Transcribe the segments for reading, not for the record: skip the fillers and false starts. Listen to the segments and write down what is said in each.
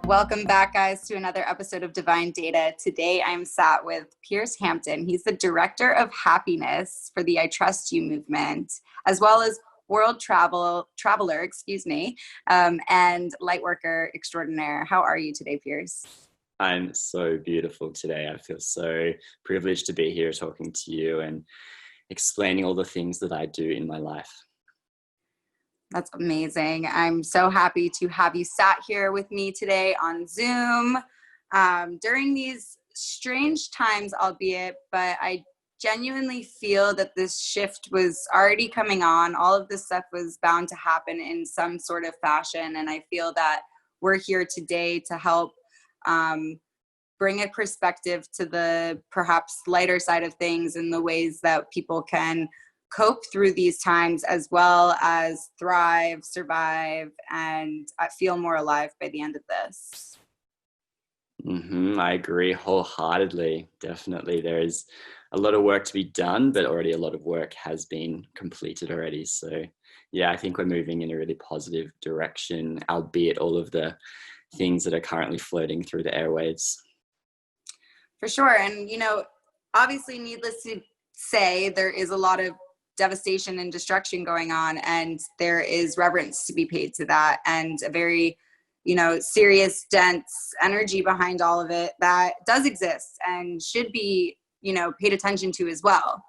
Welcome back, guys, to another episode of Divine Data. Today, I'm sat with Piers Hampton. He's the Director of Happiness for the I Trust You movement, as well as world traveler, and lightworker extraordinaire. How are you today, Piers? I'm so beautiful today. I feel so privileged to be here talking to you and explaining all the things that I do in my life. That's amazing. I'm so happy to have you sat here with me today on Zoom during these strange times, albeit, but I genuinely feel that this shift was already coming on. All of this stuff was bound to happen in some sort of fashion. And I feel that we're here today to help bring a perspective to the perhaps lighter side of things and the ways that people can cope through these times, as well as thrive, survive, and feel more alive by the end of this. I agree wholeheartedly. Definitely. There is a lot of work to be done, but already a lot of work has been completed already. So yeah, I think we're moving in a really positive direction, albeit all of the things that are currently floating through the airwaves. For sure. And, obviously, needless to say, there is a lot of devastation and destruction going on, and there is reverence to be paid to that, and a very serious, dense energy behind all of it that does exist and should be paid attention to as well,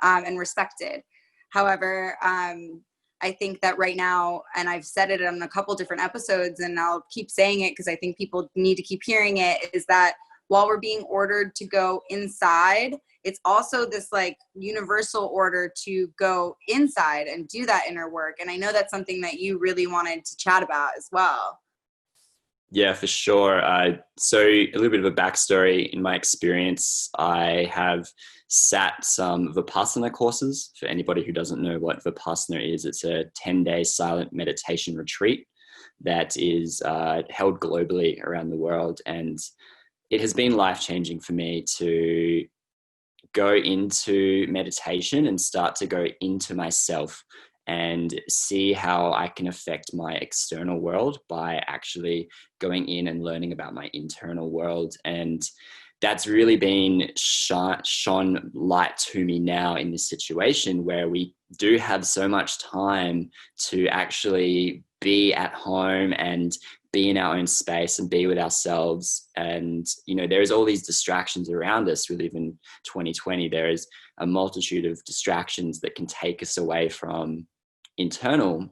and respected. However, I think that right now, and I've said it on a couple different episodes, and I'll keep saying it because I think people need to keep hearing it, is that while we're being ordered to go inside, it's also this universal order to go inside and do that inner work. And I know that's something that you really wanted to chat about as well. Yeah, for sure. So a little bit of a backstory. In my experience, I have sat some Vipassana courses. For anybody who doesn't know what Vipassana is, it's a 10-day silent meditation retreat that is held globally around the world. And it has been life-changing for me to go into meditation and start to go into myself and see how I can affect my external world by actually going in and learning about my internal world. And that's really been shone light to me now in this situation where we do have so much time to actually be at home and be in our own space and be with ourselves. And, there's all these distractions around us. We live in 2020. There is a multitude of distractions that can take us away from internal.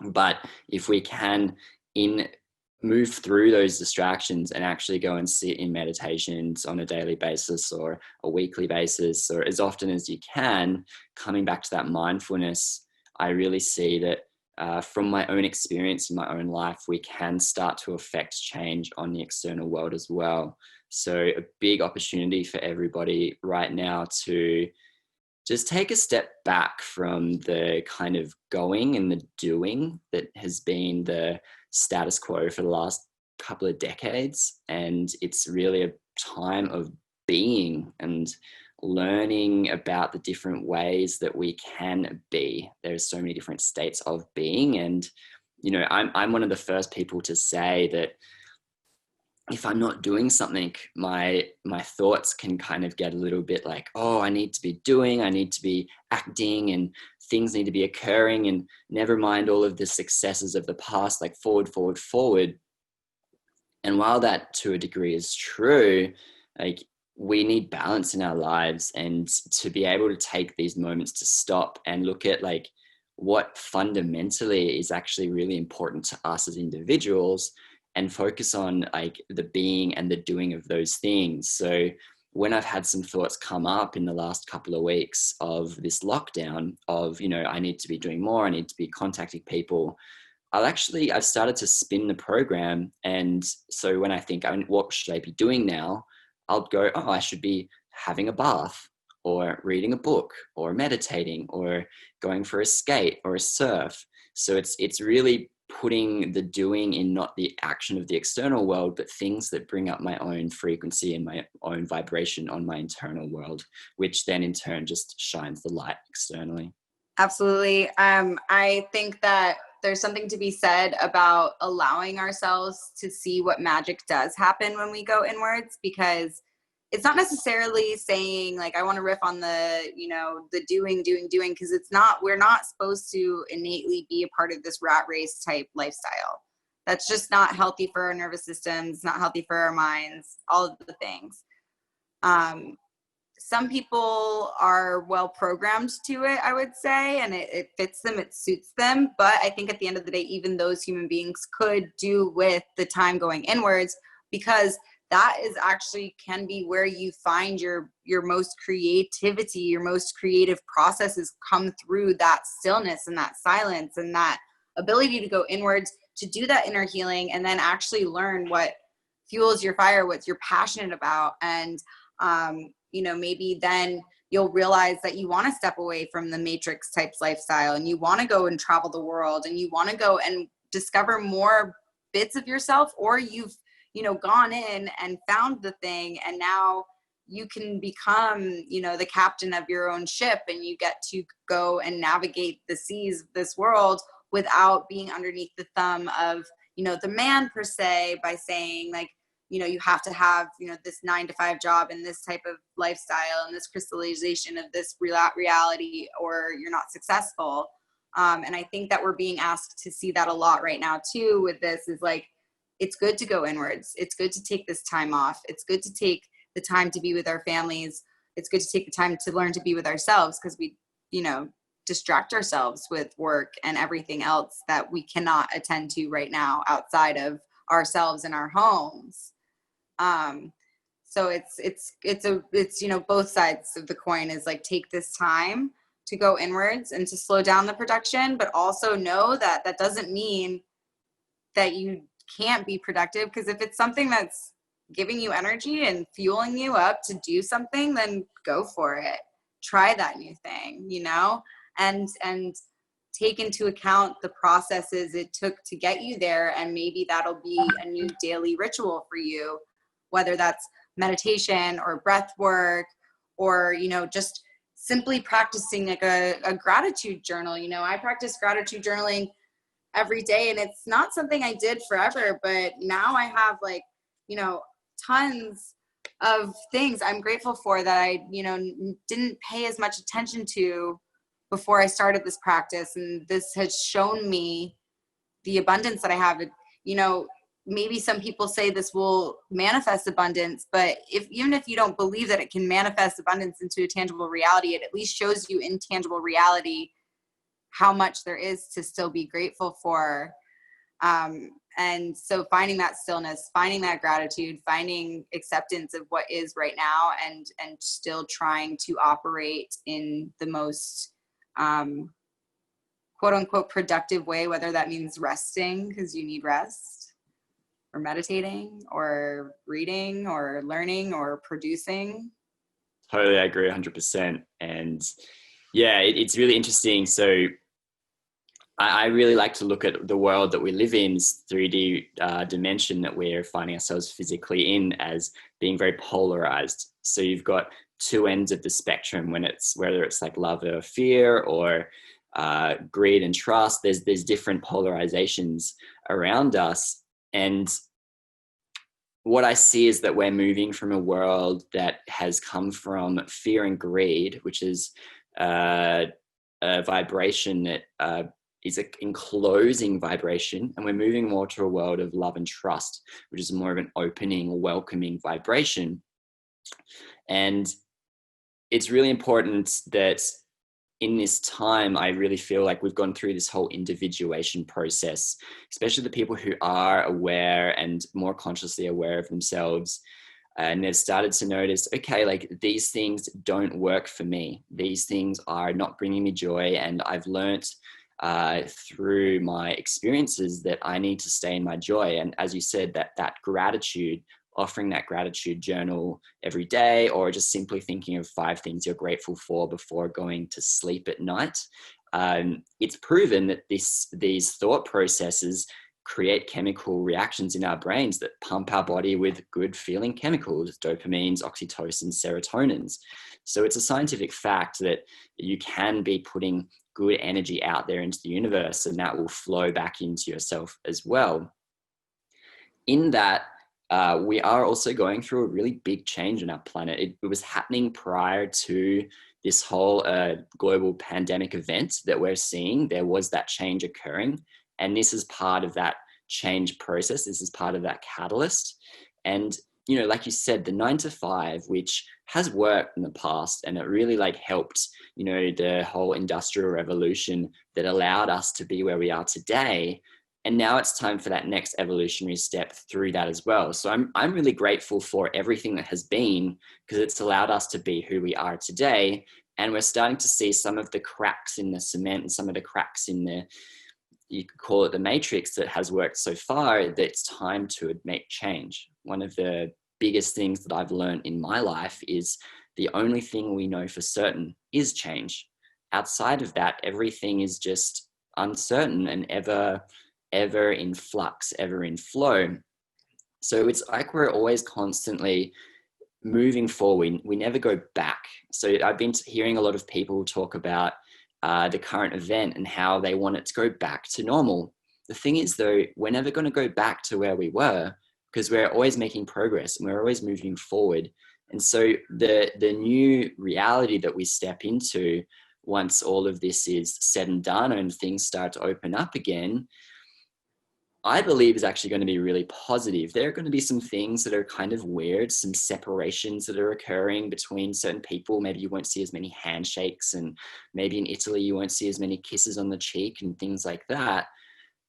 But if we can move through those distractions and actually go and sit in meditations on a daily basis or a weekly basis, or as often as you can, coming back to that mindfulness, I really see that from my own experience in my own life, we can start to affect change on the external world as well. So a big opportunity for everybody right now to just take a step back from the kind of going and the doing that has been the status quo for the last couple of decades. And it's really a time of being and learning about the different ways that we can be. There's so many different states of being. And, I'm one of the first people to say that if I'm not doing something, my thoughts can kind of get a little bit like, oh, I need to be doing, I need to be acting, and things need to be occurring, and never mind all of the successes of the past, like forward. And while that to a degree is true, we need balance in our lives, and to be able to take these moments to stop and look at what fundamentally is actually really important to us as individuals, and focus on the being and the doing of those things. So when I've had some thoughts come up in the last couple of weeks of this lockdown of, I need to be doing more, I need to be contacting people, I've started to spin the program. And so when I think, what should I be doing now? I'll go, I should be having a bath, or reading a book, or meditating, or going for a skate or a surf. So it's really putting the doing in not the action of the external world, but things that bring up my own frequency and my own vibration on my internal world, which then in turn just shines the light externally. Absolutely. I think that there's something to be said about allowing ourselves to see what magic does happen when we go inwards, because it's not necessarily saying like, I want to riff on the, the doing, because we're not supposed to innately be a part of this rat race type lifestyle. That's just not healthy for our nervous systems, not healthy for our minds, all of the things. Some people are well programmed to it, I would say, and it fits them, it suits them. But I think at the end of the day, even those human beings could do with the time going inwards, because that is actually can be where you find your most creativity, your most creative processes come through that stillness and that silence and that ability to go inwards, to do that inner healing, and then actually learn what fuels your fire, what you're passionate about. And maybe then you'll realize that you want to step away from the matrix types lifestyle, and you want to go and travel the world, and you want to go and discover more bits of yourself, or you've gone in and found the thing, and now you can become the captain of your own ship, and you get to go and navigate the seas of this world without being underneath the thumb of the man per se, by saying like, you have to have, this 9-to-5 job and this type of lifestyle and this crystallization of this reality, or you're not successful. And I think that we're being asked to see that a lot right now too with this, is like, it's good to go inwards. It's good to take this time off. It's good to take the time to be with our families. It's good to take the time to learn to be with ourselves, because we, distract ourselves with work and everything else that we cannot attend to right now outside of ourselves and our homes. So it's both sides of the coin, is like, take this time to go inwards and to slow down the production, but also know that that doesn't mean that you can't be productive. Because if it's something that's giving you energy and fueling you up to do something, then go for it. Try that new thing, and take into account the processes it took to get you there. And maybe that'll be a new daily ritual for you, whether that's meditation or breath work, or, just simply practicing like a gratitude journal. I practice gratitude journaling every day, and it's not something I did forever, but now I have like, tons of things I'm grateful for that I, didn't pay as much attention to before I started this practice. And this has shown me the abundance that I have. Maybe some people say this will manifest abundance, but even if you don't believe that it can manifest abundance into a tangible reality, it at least shows you in tangible reality how much there is to still be grateful for. And so finding that stillness, finding that gratitude, finding acceptance of what is right now, and still trying to operate in the most quote unquote productive way, whether that means resting because you need rest, or meditating, or reading, or learning, or producing. Totally, I agree 100%. And yeah, it's really interesting. So I really like to look at the world that we live in, 3D dimension that we're finding ourselves physically in, as being very polarized. So you've got two ends of the spectrum, whether it's like love or fear, or greed and trust. There's different polarizations around us. And what I see is that we're moving from a world that has come from fear and greed, which is a vibration that is an enclosing vibration, and we're moving more to a world of love and trust, which is more of an opening, welcoming vibration. And it's really important that in this time, I really feel like we've gone through this whole individuation process, especially the people who are aware and more consciously aware of themselves. And they've started to notice, okay, like these things don't work for me. These things are not bringing me joy. And I've learnt through my experiences that I need to stay in my joy. And as you said, that gratitude, offering that gratitude journal every day, or just simply thinking of 5 things you're grateful for before going to sleep at night, it's proven that these thought processes create chemical reactions in our brains that pump our body with good feeling chemicals, dopamines, oxytocin, serotonins. So it's a scientific fact that you can be putting good energy out there into the universe, and that will flow back into yourself as well. In that, we are also going through a really big change on our planet. It was happening prior to this whole global pandemic event that we're seeing. There was that change occurring, and this is part of that change process. This is part of that catalyst. And, you know, like you said, the 9 to 5, which has worked in the past, and it really like helped, you know, the whole industrial revolution that allowed us to be where we are today. And now it's time for that next evolutionary step through that as well. So I'm really grateful for everything that has been, because it's allowed us to be who we are today. And we're starting to see some of the cracks in the cement and some of the cracks in the, you could call it the matrix, that has worked so far, that it's time to make change. One of the biggest things that I've learned in my life is the only thing we know for certain is change. Outside of that, everything is just uncertain and ever in flux, ever in flow. So it's like we're always constantly moving forward. We never go back. So I've been hearing a lot of people talk about the current event and how they want it to go back to normal. The thing is, though, we're never going to go back to where we were, because we're always making progress and we're always moving forward. And so the new reality that we step into once all of this is said and done and things start to open up again, I believe is actually going to be really positive. There are going to be some things that are kind of weird, some separations that are occurring between certain people. Maybe you won't see as many handshakes, and maybe in Italy you won't see as many kisses on the cheek and things like that.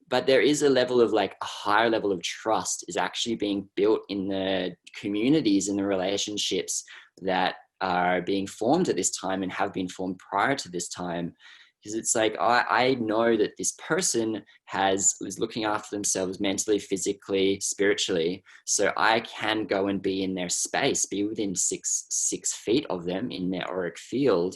But there is a level of like a higher level of trust is actually being built in the communities and the relationships that are being formed at this time and have been formed prior to this time. Because it's like, I know that this person is looking after themselves mentally, physically, spiritually. So I can go and be in their space, be within six feet of them in their auric field,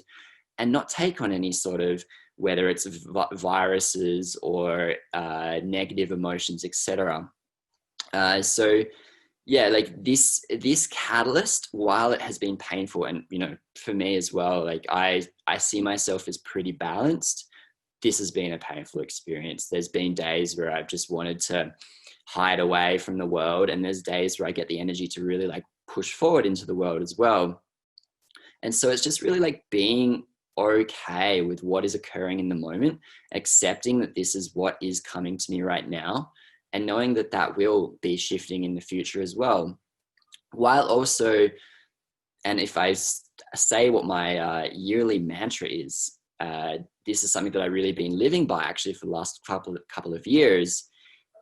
and not take on any sort of, whether it's viruses or negative emotions, etc. So yeah, like this catalyst, while it has been painful, and you know, for me as well, like I see myself as pretty balanced, this has been a painful experience. There's been days where I've just wanted to hide away from the world, and there's days where I get the energy to really like push forward into the world as well. And so it's just really like being okay with what is occurring in the moment, accepting that this is what is coming to me right now, and knowing that that will be shifting in the future as well. While also, and if I say what my yearly mantra is, this is something that I've really been living by actually for the last couple of years,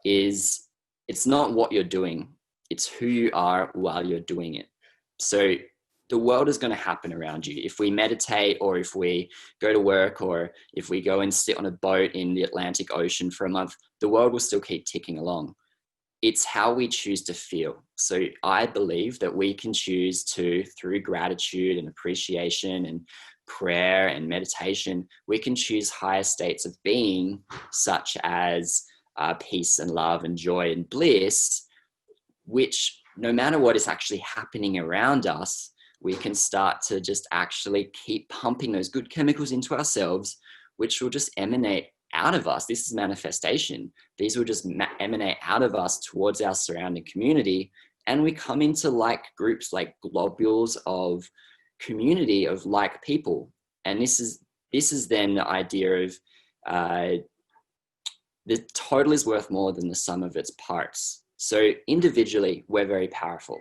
is it's not what you're doing, it's who you are while you're doing it. So the world is going to happen around you. If we meditate, or if we go to work, or if we go and sit on a boat in the Atlantic Ocean for a month, the world will still keep ticking along. It's how we choose to feel. So I believe that we can choose to, through gratitude and appreciation and prayer and meditation, we can choose higher states of being, such as peace and love and joy and bliss, which no matter what is actually happening around us, we can start to just actually keep pumping those good chemicals into ourselves, which will just emanate out of us. This is manifestation. These will just emanate out of us towards our surrounding community. And we come into like groups, like globules of community of like people. And this is then the idea of the total is worth more than the sum of its parts. So individually, we're very powerful.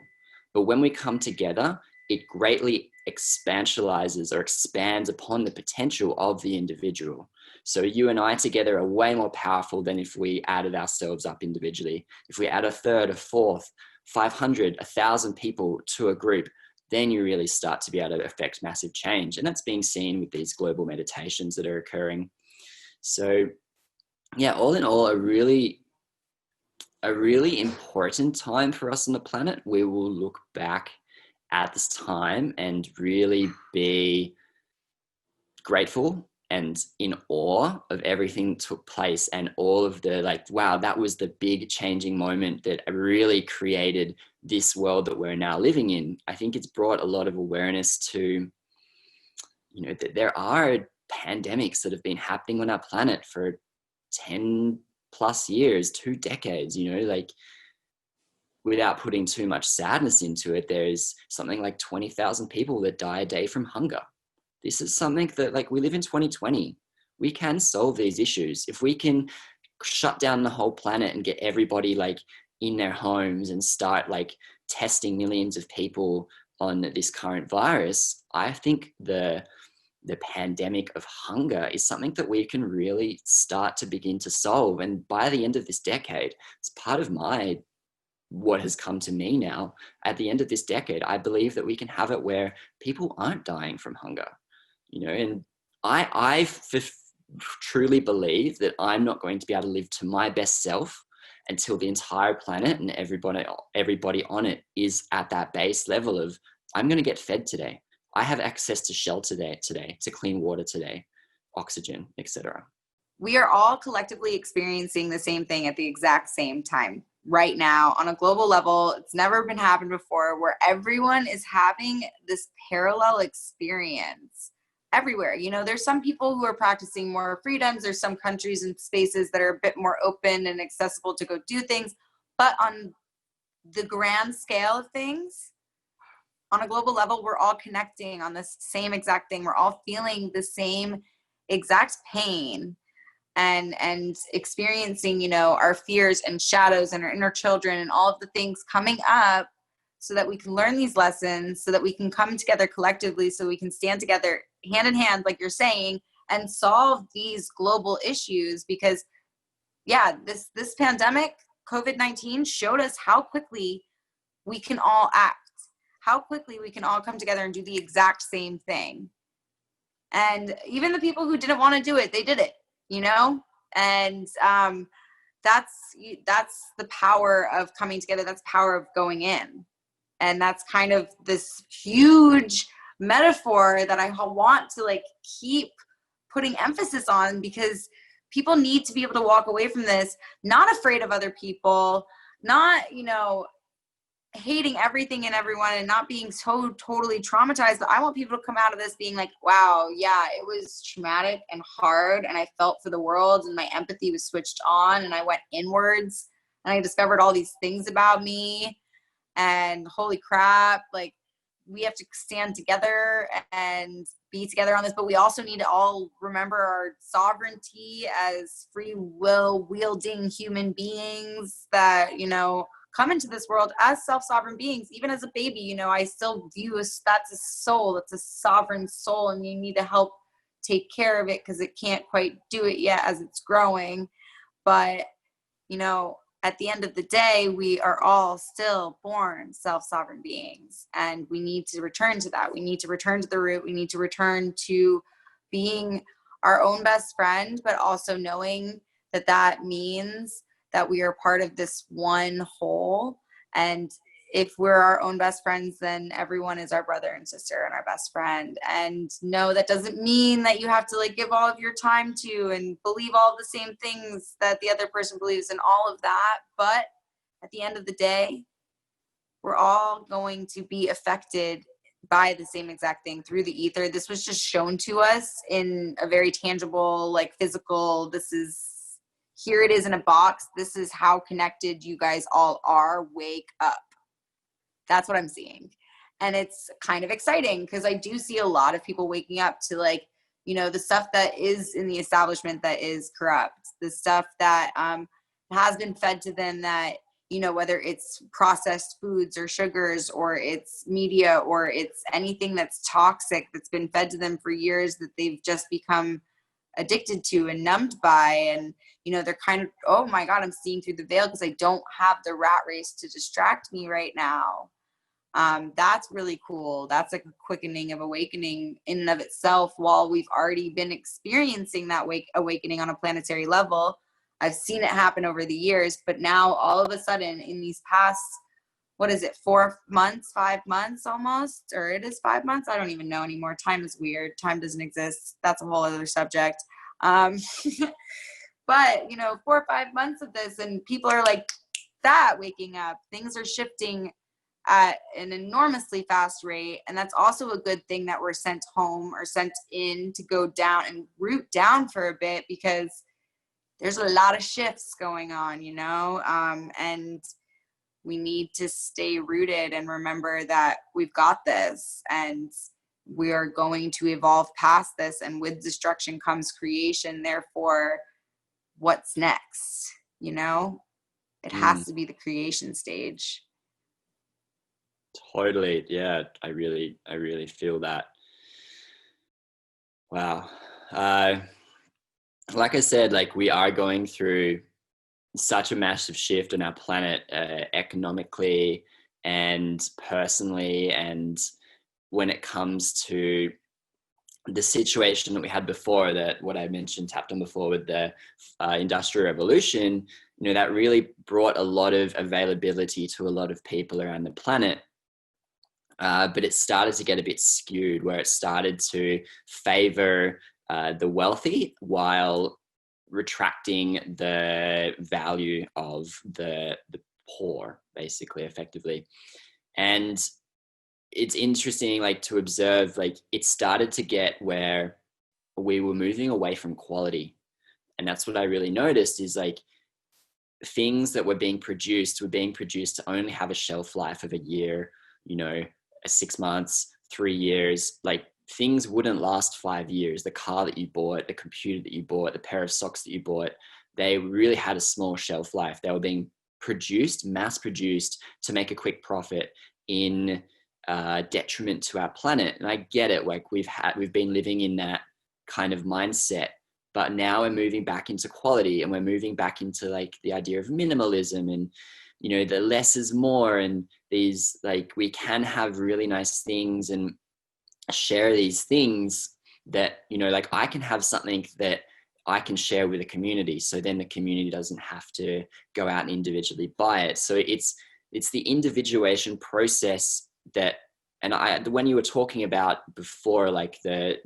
But when we come together, it greatly expansionalizes or expands upon the potential of the individual. So you and I together are way more powerful than if we added ourselves up individually. If we add a third, a fourth, 500, 1,000 people to a group, then you really start to be able to affect massive change. And that's being seen with these global meditations that are occurring. So yeah, all in all, a really important time for us on the planet. We will look back at this time and really be grateful and in awe of everything that took place, and all of the like, wow, that was the big changing moment that really created this world that we're now living in. I think it's brought a lot of awareness to, that there are pandemics that have been happening on our planet for 10 plus years, 2 decades, like, without putting too much sadness into it, there's something like 20,000 people that die a day from hunger. This is something that, like, we live in 2020. We can solve these issues. If we can shut down the whole planet and get everybody like in their homes and start like testing millions of people on this current virus, I think the pandemic of hunger is something that we can really start to begin to solve. And by the end of this decade, it's part of what has come to me now. At the end of this decade, I believe that we can have it where people aren't dying from hunger, and I truly believe that I'm not going to be able to live to my best self until the entire planet and everybody on it is at that base level of, I'm going to get fed today. I have access to shelter today, to clean water today, oxygen, etc. We are all collectively experiencing the same thing at the exact same time right now on a global level. It's never been happened before, where everyone is having this parallel experience everywhere. There's some people who are practicing more freedoms. There's some countries and spaces that are a bit more open and accessible to go do things. But on the grand scale of things, on a global level, we're all connecting on this same exact thing. We're all feeling the same exact pain and experiencing, our fears and shadows and our inner children and all of the things coming up, so that we can learn these lessons, so that we can come together collectively, so we can stand together hand in hand, like you're saying, and solve these global issues. Because this pandemic, COVID-19, showed us how quickly we can all act, how quickly we can all come together and do the exact same thing. And even the people who didn't want to do it, they did it, and that's the power of coming together. That's the power of going in. And that's kind of this huge metaphor that I want to like keep putting emphasis on, because people need to be able to walk away from this not afraid of other people, not, hating everything and everyone, and not being so totally traumatized. But I want people to come out of this being like, wow, yeah, it was traumatic and hard, and I felt for the world, and my empathy was switched on, and I went inwards, and I discovered all these things about me. And holy crap, like, we have to stand together and be together on this, but we also need to all remember our sovereignty as free will wielding human beings that, come into this world as self-sovereign beings. Even as a baby, I still view that's a soul, that's a sovereign soul, and you need to help take care of it because it can't quite do it yet as it's growing. But, at the end of the day, we are all still born self-sovereign beings, and we need to return to that. We need to return to the root. We need to return to being our own best friend, but also knowing that that means that we are part of this one whole. And if we're our own best friends, then everyone is our brother and sister and our best friend. And no, that doesn't mean that you have to like give all of your time to and believe all the same things that the other person believes and all of that. But at the end of the day, we're all going to be affected by the same exact thing through the ether. This was just shown to us in a very tangible, like physical, here it is in a box. This is how connected you guys all are. Wake up. That's what I'm seeing. And it's kind of exciting because I do see a lot of people waking up to like, the stuff that is in the establishment that is corrupt, the stuff that has been fed to them that, whether it's processed foods or sugars or it's media or it's anything that's toxic that's been fed to them for years that they've just become addicted to and numbed by. And, they're kind of, oh my God, I'm seeing through the veil because I don't have the rat race to distract me right now. That's really cool. That's like a quickening of awakening in and of itself. While we've already been experiencing that awakening on a planetary level, I've seen it happen over the years, but now all of a sudden in these past what is it, 4 months, 5 months almost, or it is 5 months. I don't even know anymore. Time is weird. Time doesn't exist. That's a whole other subject. Um, but 4 or 5 months of this, and people are like that waking up. Things are shifting at an enormously fast rate. And that's also a good thing that we're sent home or sent in to go down and root down for a bit, because there's a lot of shifts going on, and we need to stay rooted and remember that we've got this and we are going to evolve past this. And with destruction comes creation. Therefore, what's next? It has to be the creation stage. Totally. Yeah, I really feel that. Wow. Like I said, like we are going through such a massive shift on our planet, economically and personally, and when it comes to the situation that we had before, that what I mentioned, tapped on before with the industrial revolution, that really brought a lot of availability to a lot of people around the planet. But it started to get a bit skewed, where it started to favor the wealthy while retracting the value of the poor, basically, effectively. And it's interesting, like, to observe, like, it started to get where we were moving away from quality. And that's what I really noticed, is like things that were being produced to only have a shelf life of a year, 6 months, 3 years. Like, things wouldn't last 5 years. The car that you bought, the computer that you bought, the pair of socks that you bought, they really had a small shelf life. They were being mass produced to make a quick profit in detriment to our planet. And I get it. Like, we've been living in that kind of mindset, but now we're moving back into quality, and we're moving back into like the idea of minimalism, and the less is more, and these, like, we can have really nice things and share these things that, like, I can have something that I can share with the community, so then the community doesn't have to go out and individually buy it. So it's the individuation process that, and when you were talking about before, like the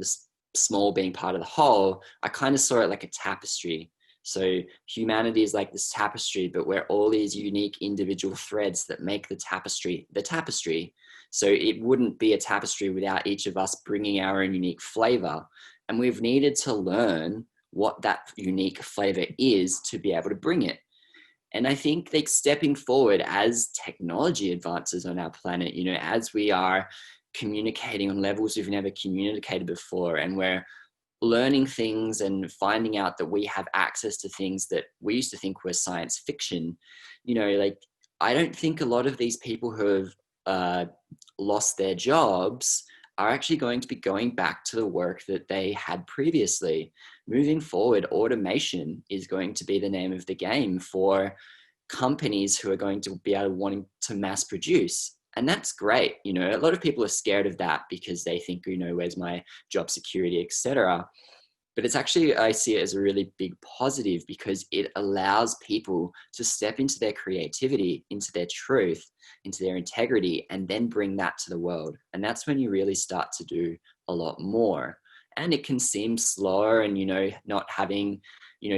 small being part of the whole, I kind of saw it like a tapestry. So humanity is like this tapestry, but we're all these unique individual threads that make the tapestry. So it wouldn't be a tapestry without each of us bringing our own unique flavor. And we've needed to learn what that unique flavor is to be able to bring it. And I think, like, stepping forward as technology advances on our planet, as we are communicating on levels we've never communicated before, and we're learning things and finding out that we have access to things that we used to think were science fiction, like, I don't think a lot of these people who have lost their jobs are actually going to be going back to the work that they had previously. Moving forward, automation is going to be the name of the game for companies who are going to be able wanting to mass produce. And that's great. A lot of people are scared of that because they think, where's my job security, etc. But it's actually, I see it as a really big positive, because it allows people to step into their creativity, into their truth, into their integrity, and then bring that to the world. And that's when you really start to do a lot more. And it can seem slower, and, not having,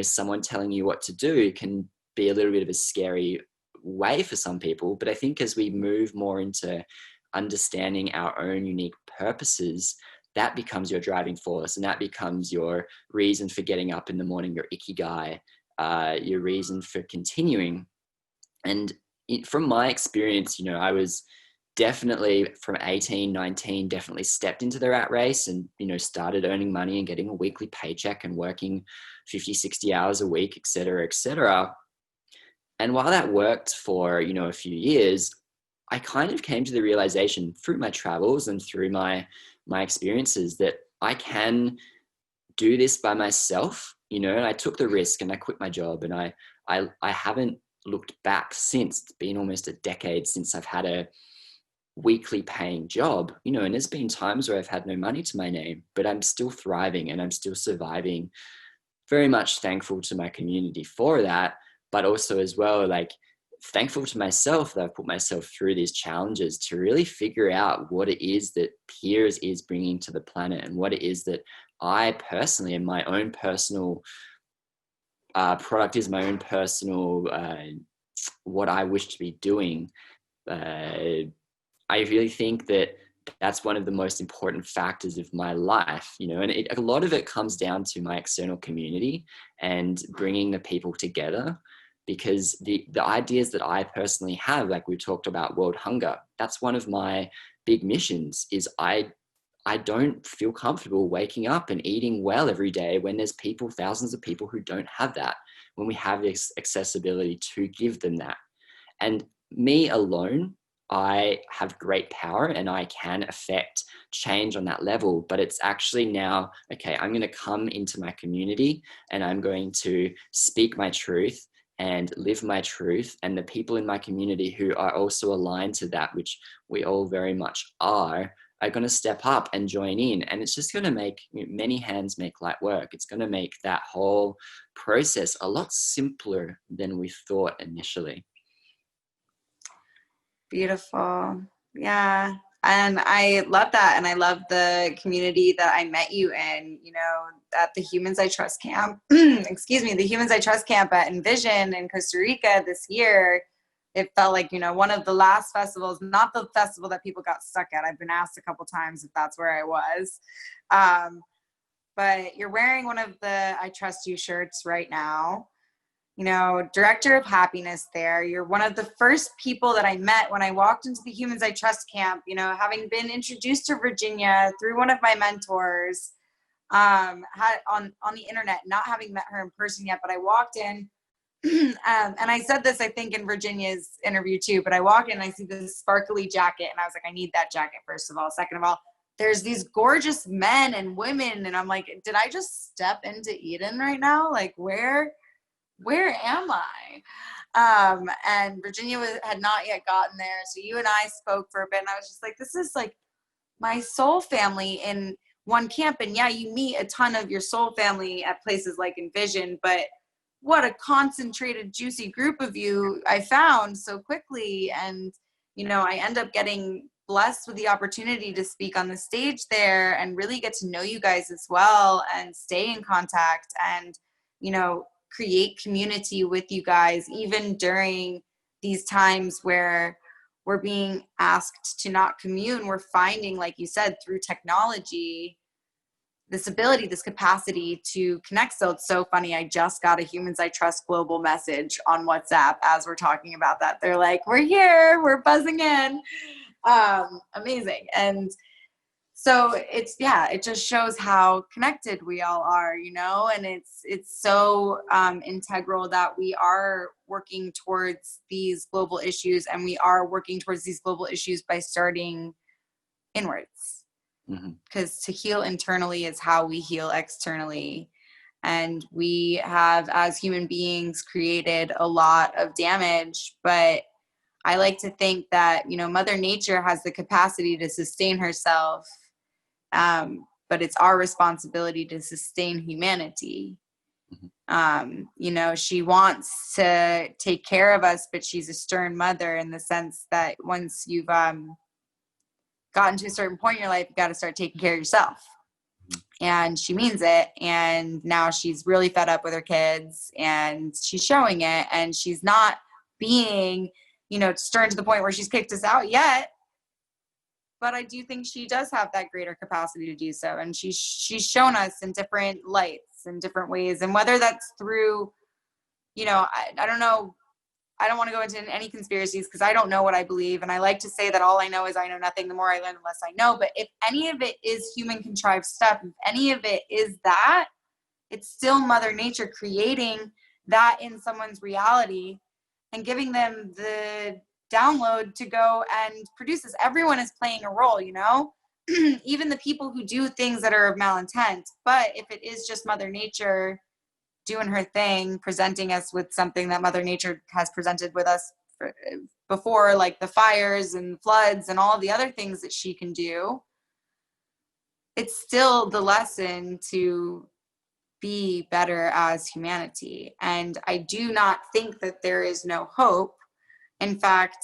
someone telling you what to do can be a little bit of a scary way for some people. But I think as we move more into understanding our own unique purposes, that becomes your driving force, and that becomes your reason for getting up in the morning, your ikigai, your reason for continuing. And from my experience, I was definitely from 18, 19, definitely stepped into the rat race and, started earning money and getting a weekly paycheck and working 50, 60 hours a week, et cetera, et cetera. And while that worked for, a few years, I kind of came to the realization through my travels and through my experiences that I can do this by myself, and I took the risk and I quit my job, and I haven't looked back since. It's been almost a decade since I've had a weekly paying job, and there's been times where I've had no money to my name, but I'm still thriving and I'm still surviving. Very much thankful to my community for that, but also as well, like, thankful to myself that I've put myself through these challenges to really figure out what it is that Piers is bringing to the planet, and what it is that I personally, in my own personal product, is my own personal what I wish to be doing. I really think that that's one of the most important factors of my life, you know, and a lot of it comes down to my external community and bringing the people together, because the ideas that I personally have, like we talked about world hunger, that's one of my big missions. Is I don't feel comfortable waking up and eating well every day when there's people, thousands of people who don't have that, when we have this accessibility to give them that. And me alone, I have great power and I can affect change on that level. But it's actually now, okay, I'm going to come into my community and I'm going to speak my truth and live my truth. And the people in my community who are also aligned to that, which we all very much are going to step up and join in. And it's just going to make, many hands make light work. It's going to make that whole process a lot simpler than we thought initially. Beautiful. Yeah. And I love that. And I love the community that I met you in, you know, at the Humans I Trust camp, excuse me, the Humans I Trust camp at Envision in Costa Rica this year. It felt like, you know, one of the last festivals, not the festival that people got stuck at. I've been asked a couple times if that's where I was. But you're wearing one of the I Trust You shirts right now. You know, director of happiness there. You're one of the first people that I met when I walked into the Humans I Trust camp, you know, having been introduced to Virginia through one of my mentors, had on the internet, not having met her in person yet, but I walked in, and I said this, I think, in Virginia's interview too, but I walk in and I see this sparkly jacket and I was like, I need that jacket, first of all. Second of all, there's these gorgeous men and women, and I'm like, did I just step into Eden right now? Like, where am I? And Virginia had not yet gotten there. So you and I spoke for a bit, and I was just like, this is like my soul family in one camp. And yeah, you meet a ton of your soul family at places like Envision, but what a concentrated, juicy group of you I found so quickly. And, you know, I end up getting blessed with the opportunity to speak on the stage there and really get to know you guys as well and stay in contact and, you know, create community with you guys, even during these times where we're being asked to not commune. We're finding, like you said, through technology, this ability, this capacity to connect. So it's so funny. I just got a Humans I Trust global message on WhatsApp as we're talking about that. They're like, we're here, we're buzzing in. Amazing. And so it's, yeah, it just shows how connected we all are, you know, and it's so integral that we are working towards these global issues, and we are working towards these global issues by starting inwards. Because to heal internally is how we heal externally. And we have, as human beings, created a lot of damage, but I like to think that, you know, Mother Nature has the capacity to sustain herself. But it's our responsibility to sustain humanity. You know, she wants to take care of us, but she's a stern mother in the sense that once you've gotten to a certain point in your life, you've got to start taking care of yourself. And she means it. And now she's really fed up with her kids and she's showing it, and she's not being, you know, stern to the point where she's kicked us out yet. But I do think she does have that greater capacity to do so. And she's shown us in different lights and different ways. And whether that's through, you know, I don't know. I don't want to go into any conspiracies because I don't know what I believe. And I like to say that all I know is I know nothing. The more I learn, the less I know. But if any of it is human contrived stuff, if any of it is that, it's still Mother Nature creating that in someone's reality and giving them the download to go and produce this. Everyone is playing a role, you know, even the people who do things that are of malintent. But if it is just Mother Nature doing her thing, presenting us with something that Mother Nature has presented with us before, like the fires and floods and all the other things that she can do, it's still the lesson to be better as humanity. And I do not think that there is no hope. In fact,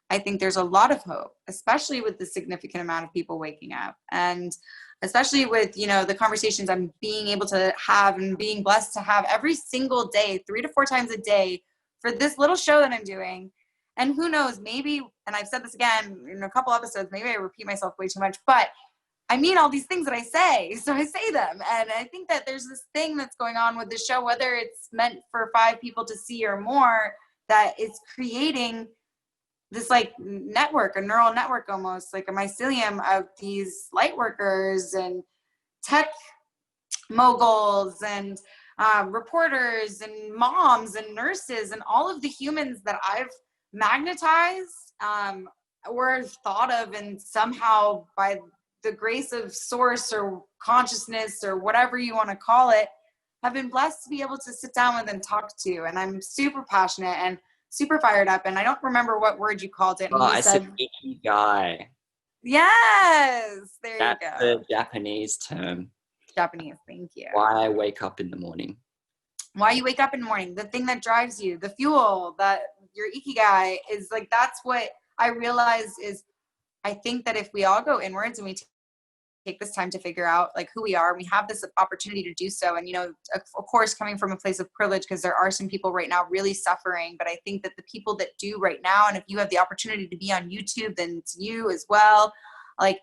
I think there's a lot of hope, especially with the significant amount of people waking up, and especially with, you know, the conversations I'm being able to have and being blessed to have every single day, 3 to 4 times a day, for this little show that I'm doing. And who knows, maybe, and I've said this again in a couple episodes, maybe I repeat myself way too much, but I mean all these things that I say, so I say them. And I think that there's this thing that's going on with the show, whether it's meant for 5 people to see or more, that it's creating this like network, a neural network, almost like a mycelium of these light workers and tech moguls and reporters and moms and nurses and all of the humans that I've magnetized, or thought of, and somehow by the grace of source or consciousness or whatever you want to call it, have been blessed to be able to sit down with and talk to. And I'm super passionate and super fired up. And I don't remember what word you called it. And Oh, you I said, said ikigai. yes, there That's you go. the Japanese term. Japanese, thank you. Why I wake up in the morning. Why you wake up in the morning, the thing that drives you, the fuel, that your ikigai is like, that's what I realize is, I think that if we all go inwards and we take this time to figure out like who we are, we have this opportunity to do so. And, you know, of course, coming from a place of privilege, because there are some people right now really suffering, but I think that the people that do right now, and if you have the opportunity to be on YouTube, then it's you as well, like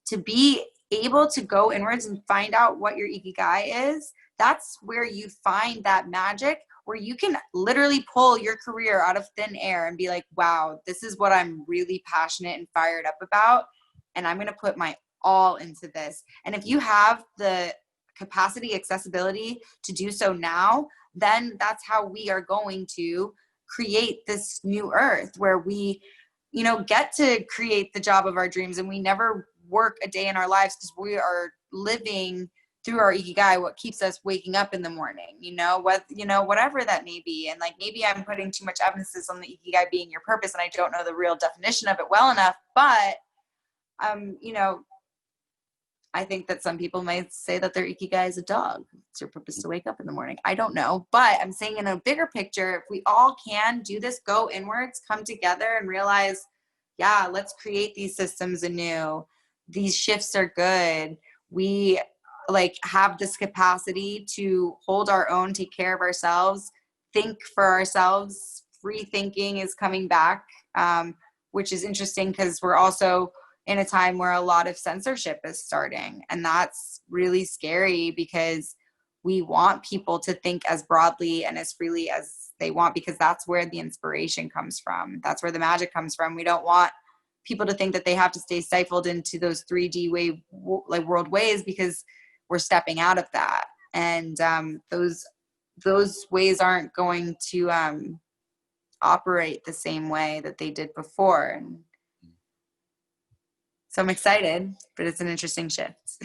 to be able to go inwards and find out what your ikigai is. That's where you find that magic, where you can literally pull your career out of thin air and be like, wow, this is what I'm really passionate and fired up about, and I'm going to put my all into this. And if you have the capacity, accessibility to do so now, then that's how we are going to create this new earth where we, you know, get to create the job of our dreams, and we never work a day in our lives because we are living through our ikigai, what keeps us waking up in the morning, you know, whatever that may be. And like, maybe I'm putting too much emphasis on the ikigai being your purpose, and I don't know the real definition of it well enough, but you know, I think that some people might say that their ikigai is a dog. It's your purpose to wake up in the morning. I don't know. But I'm saying in a bigger picture, if we all can do this, go inwards, come together and realize, yeah, let's create these systems anew. These shifts are good. We like have this capacity to hold our own, take care of ourselves, think for ourselves. Free thinking is coming back, which is interesting because we're also in a time where a lot of censorship is starting. And that's really scary because we want people to think as broadly and as freely as they want, because that's where the inspiration comes from. That's where the magic comes from. We don't want people to think that they have to stay stifled into those 3D world ways, because we're stepping out of that. And those ways aren't going to operate the same way that they did before. And so I'm excited, but it's an interesting shift.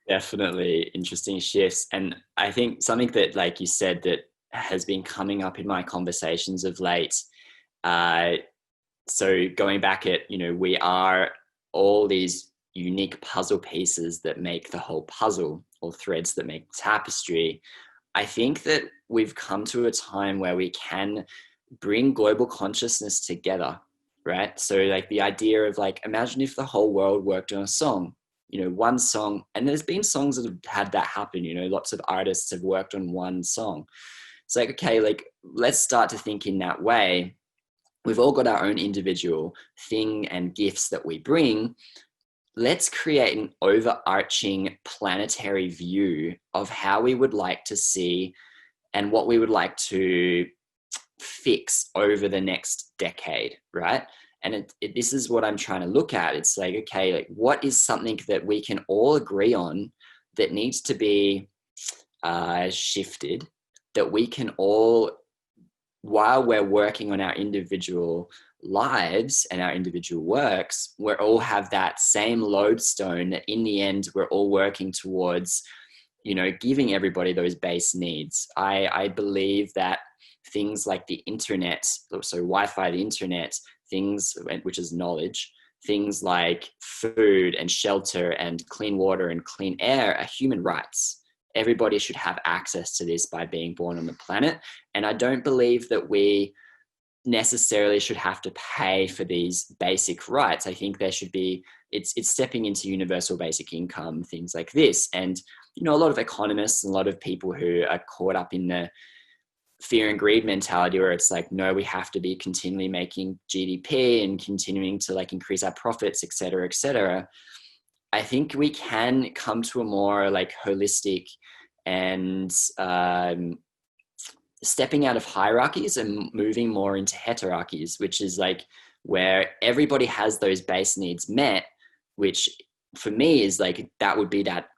Definitely interesting shifts. And I think something that, like you said, that has been coming up in my conversations of late. So going back at, you know, we are all these unique puzzle pieces that make the whole puzzle, or threads that make tapestry. I think that we've come to a time where we can bring global consciousness together. Right? So like the idea of like, imagine if the whole world worked on a song, you know, one song, and there's been songs that have had that happen, you know, lots of artists have worked on one song. It's like, okay, like let's start to think in that way. We've all got our own individual thing and gifts that we bring. Let's create an overarching planetary view of how we would like to see and what we would like to fix over the next decade, right? And this is what I'm trying to look at. It's like, okay, like what is something that we can all agree on that needs to be shifted, that we can all, while we're working on our individual lives and our individual works, we all have that same lodestone that in the end, we're all working towards, you know, giving everybody those base needs. I believe that things like the internet, so Wi-Fi, the internet, things, which is knowledge, things like food and shelter and clean water and clean air are human rights. Everybody should have access to this by being born on the planet. And I don't believe that we necessarily should have to pay for these basic rights. I think there should be, it's stepping into universal basic income, things like this. And, you know, a lot of economists and a lot of people who are caught up in the fear and greed mentality where it's like, no, we have to be continually making GDP and continuing to like increase our profits, et cetera, et cetera. I think we can come to a more like holistic and stepping out of hierarchies and moving more into heterarchies, which is like where everybody has those base needs met, which for me is like, that would be that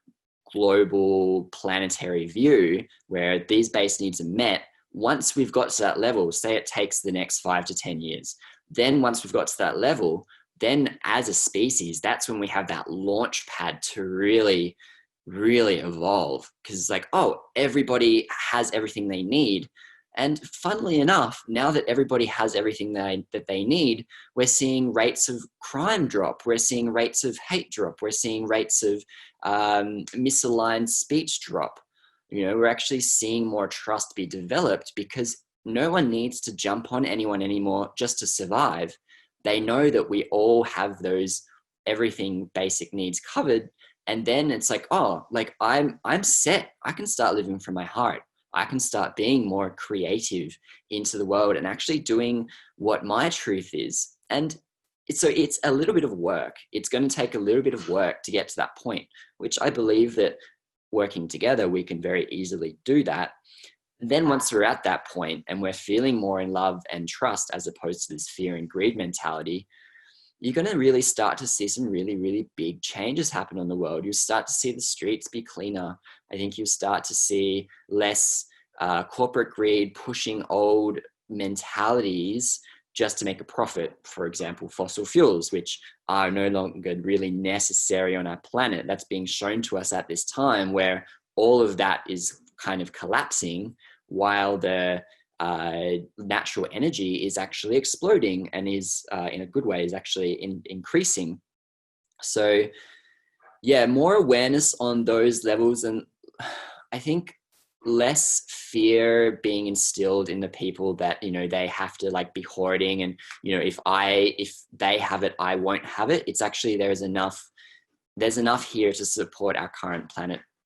global planetary view where these base needs are met. Once we've got to that level, say it takes the next 5 to 10 years, then once we've got to that level, then as a species, that's when we have that launch pad to really evolve, because it's like, oh, everybody has everything they need. And funnily enough, now that everybody has everything that they need, we're seeing rates of crime drop, we're seeing rates of hate drop, we're seeing rates of misaligned speech drop. You know, we're actually seeing more trust be developed because no one needs to jump on anyone anymore just to survive. They know that we all have those everything basic needs covered. And then it's like, oh, like I'm set. I can start living from my heart. I can start being more creative into the world and actually doing what my truth is. And it's a little bit of work. It's going to take a little bit of work to get to that point, which I believe that working together, we can very easily do that. Then once we're at that point and we're feeling more in love and trust, as opposed to this fear and greed mentality, you're going to really start to see some really big changes happen in the world. You'll start to see the streets be cleaner. I think you'll start to see less corporate greed pushing old mentalities just to make a profit. For example, fossil fuels, which are no longer really necessary on our planet. That's being shown to us at this time where all of that is kind of collapsing while the natural energy is actually exploding and is in a good way is actually increasing. So yeah, more awareness on those levels, and I think less fear being instilled in the people that, you know, they have to like be hoarding and, you know, if they have it, I won't have it. It's actually, there's enough here to support our current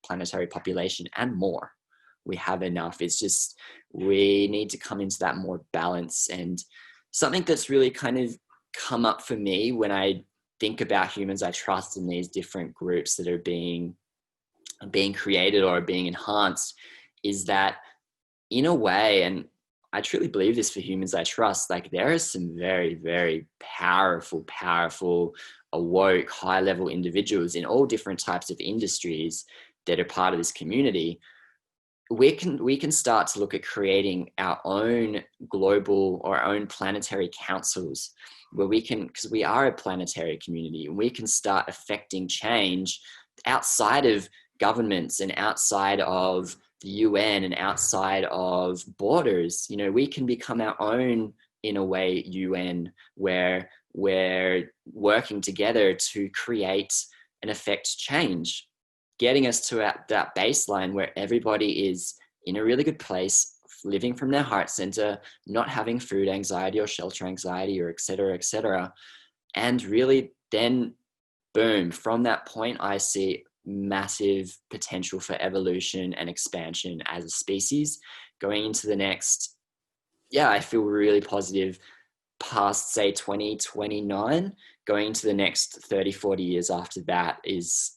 planetary population and more. We have enough. It's just, we need to come into that more balance. And something that's really kind of come up for me when I think about humans I trust in these different groups that are being created or being enhanced is that, in a way, and I truly believe this for humans I trust, like there are some very powerful, awoke, high level individuals in all different types of industries that are part of this community. We can start to look at creating our own global or our own planetary councils where we can, because we are a planetary community, and we can start affecting change outside of governments and outside of the UN and outside of borders. You know, we can become our own, in a way, UN, where we're working together to create and affect change, getting us to that baseline where everybody is in a really good place, living from their heart center, not having food anxiety or shelter anxiety or et cetera, and really then boom, from that point, I see massive potential for evolution and expansion as a species going into the next, I feel really positive past, say, 2029, going into the next 30, 40 years after that is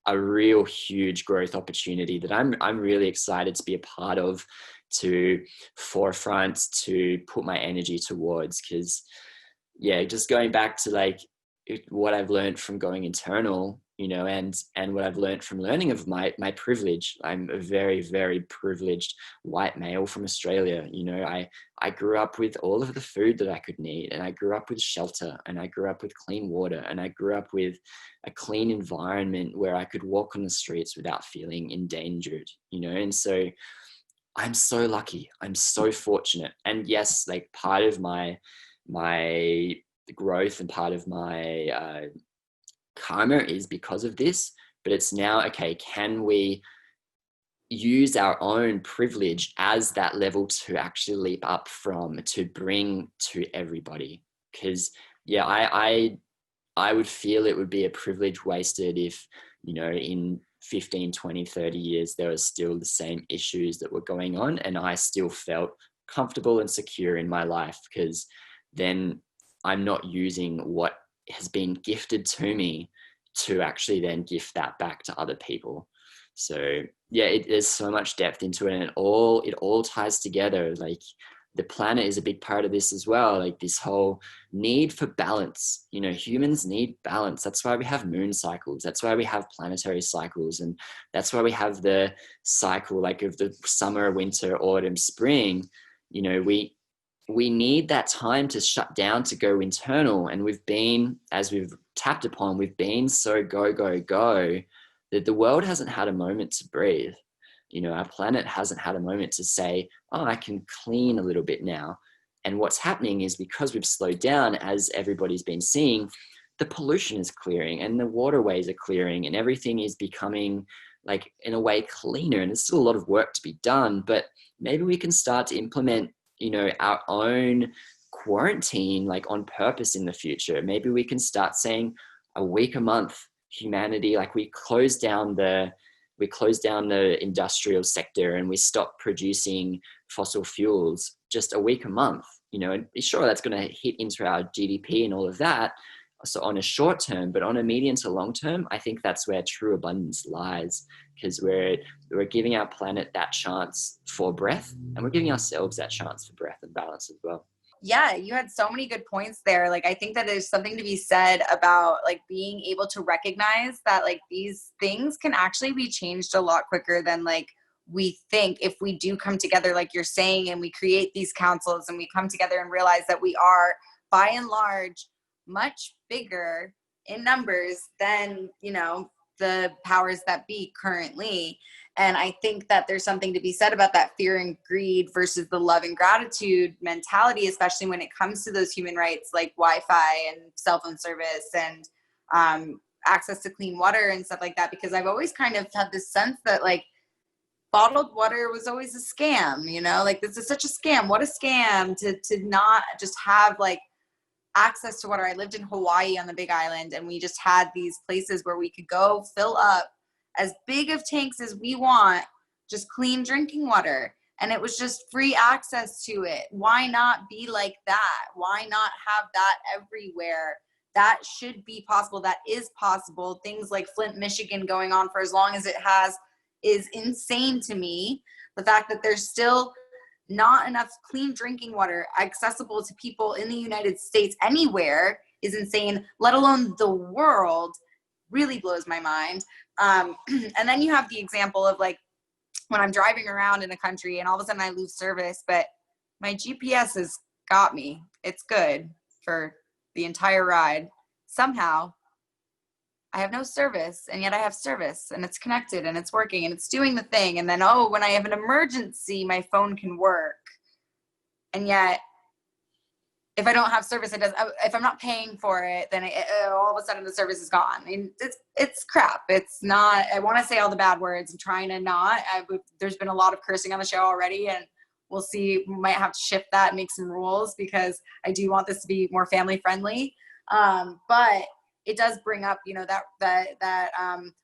a real huge growth opportunity that I'm really excited to be a part of, to forefront, to put my energy towards. Because just going back to like what I've learned from going internal, you know, and what I've learned from learning of my privilege. I'm a very privileged white male from Australia. You know, I grew up with all of the food that I could need, and I grew up with shelter, and I grew up with clean water, and I grew up with a clean environment where I could walk on the streets without feeling endangered, you know. And so I'm so lucky. I'm so fortunate. And yes, like part of my growth and part of my karma is because of this, but it's now, okay, can we use our own privilege as that level to actually leap up from, to bring to everybody. Because yeah, I would feel it would be a privilege wasted if, you know, in 15, 20, 30 years, there was still the same issues that were going on and I still felt comfortable and secure in my life, because then I'm not using what has been gifted to me to actually then gift that back to other people. So yeah, there's so much depth into it, and it all ties together. Like the planet is a big part of this as well. Like this whole need for balance. You know, humans need balance. That's why we have moon cycles. That's why we have planetary cycles, and that's why we have the cycle like of the summer, winter, autumn, spring. You know, we need that time to shut down, to go internal. And we've been, as we've tapped upon, we've been so go, go, go that the world hasn't had a moment to breathe. You know, our planet hasn't had a moment to say, oh, I can clean a little bit now. And what's happening is because we've slowed down, as everybody's been seeing, the pollution is clearing and the waterways are clearing and everything is becoming like in a way cleaner. And there's still a lot of work to be done, but maybe we can start to implement, you know, our own quarantine like on purpose in the future. Maybe we can start saying a week a month, humanity, like we close down the industrial sector and we stop producing fossil fuels just a week a month, you know, and sure, that's going to hit into our GDP and all of that. So on a short term, but on a medium to long term, I think that's where true abundance lies, because we're giving our planet that chance for breath, and we're giving ourselves that chance for breath and balance as well. Yeah, you had so many good points there. Like, I think that there's something to be said about like being able to recognize that like these things can actually be changed a lot quicker than like we think, if we do come together, like you're saying, and we create these councils and we come together and realize that we are by and large much bigger in numbers than, you know, the powers that be currently. And I think that there's something to be said about that fear and greed versus the love and gratitude mentality, especially when it comes to those human rights like Wi-Fi and cell phone service and access to clean water and stuff like that. Because I've always kind of had this sense that like bottled water was always a scam, you know, like this is such a scam. What a scam to not just have like access to water. I lived in Hawaii on the Big Island, and we just had these places where we could go fill up as big of tanks as we want, just clean drinking water. And it was just free access to it. Why not be like that? Why not have that everywhere? That should be possible. That is possible. Things like Flint, Michigan going on for as long as it has is insane to me. The fact that there's still not enough clean drinking water accessible to people in the United States anywhere is insane, let alone the world, really blows my mind. And then you have the example of like when I'm driving around in a country and all of a sudden I lose service, but my GPS has got me. It's good for the entire ride. Somehow I have no service, and yet I have service, and it's connected and it's working and it's doing the thing. And then, oh, when I have an emergency, my phone can work. And yet if I don't have service, it does. If I'm not paying for it, then all of a sudden the service is gone. I mean, it's crap. It's not. I want to say all the bad words. I'm trying to not. There's been a lot of cursing on the show already, and we'll see. We might have to shift that and make some rules, because I do want this to be more family friendly. But it does bring up, you know, that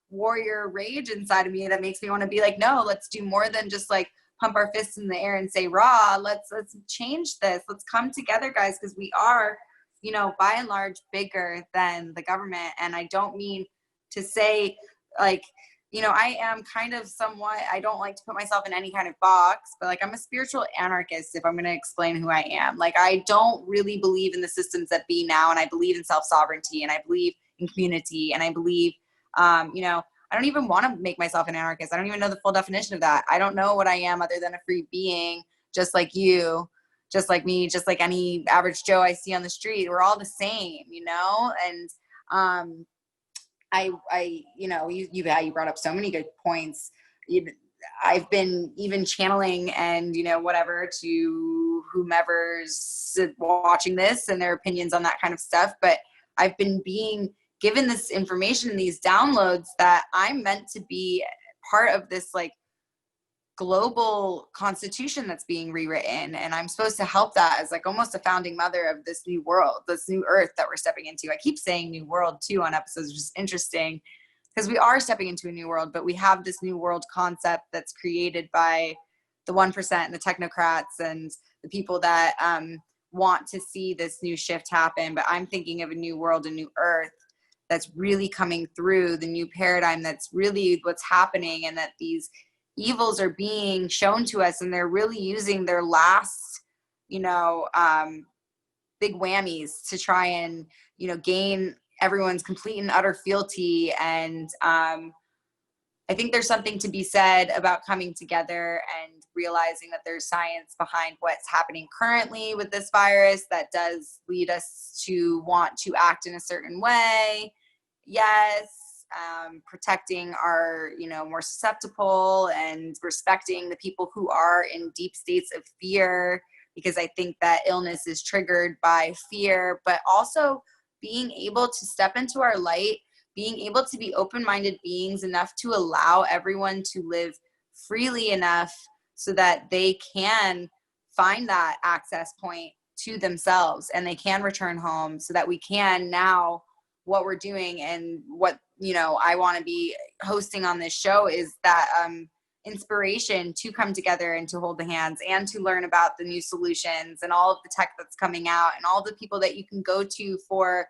warrior rage inside of me that makes me want to be like, no, let's do more than just like pump our fists in the air and say, rah, let's change this. Let's come together, guys, because we are, you know, by and large bigger than the government. And I don't mean to say like, you know, I am kind of somewhat, I don't like to put myself in any kind of box, but like I'm a spiritual anarchist if I'm going to explain who I am. Like I don't really believe in the systems that be now, and I believe in self-sovereignty, and I believe in community, and I believe, you know, I don't even want to make myself an anarchist. I don't even know the full definition of that. I don't know what I am other than a free being, just like you, just like me, just like any average Joe I see on the street. We're all the same, you know? And I you know, you brought up so many good points. I've been even channeling and, you know, whatever to whomever's watching this and their opinions on that kind of stuff. But I've been being given this information, these downloads, that I'm meant to be part of this like global constitution that's being rewritten, and I'm supposed to help that as like almost a founding mother of this new world, this new earth that we're stepping into. I keep saying new world too on episodes, which is interesting because we are stepping into a new world, but we have this new world concept that's created by the 1% and the technocrats and the people that want to see this new shift happen. But I'm thinking of a new world, a new earth that's really coming through, the new paradigm that's really what's happening, and that these evils are being shown to us, and they're really using their last, big whammies to try and, gain everyone's complete and utter fealty. And I think there's something to be said about coming together and realizing that there's science behind what's happening currently with this virus that does lead us to want to act in a certain way. Yes, protecting our, more susceptible, and respecting the people who are in deep states of fear, because I think that illness is triggered by fear, but also being able to step into our light, being able to be open-minded beings enough to allow everyone to live freely enough so that they can find that access point to themselves and they can return home, so that we can now, what we're doing and what, I want to be hosting on this show is that inspiration to come together and to hold the hands and to learn about the new solutions and all of the tech that's coming out and all the people that you can go to for,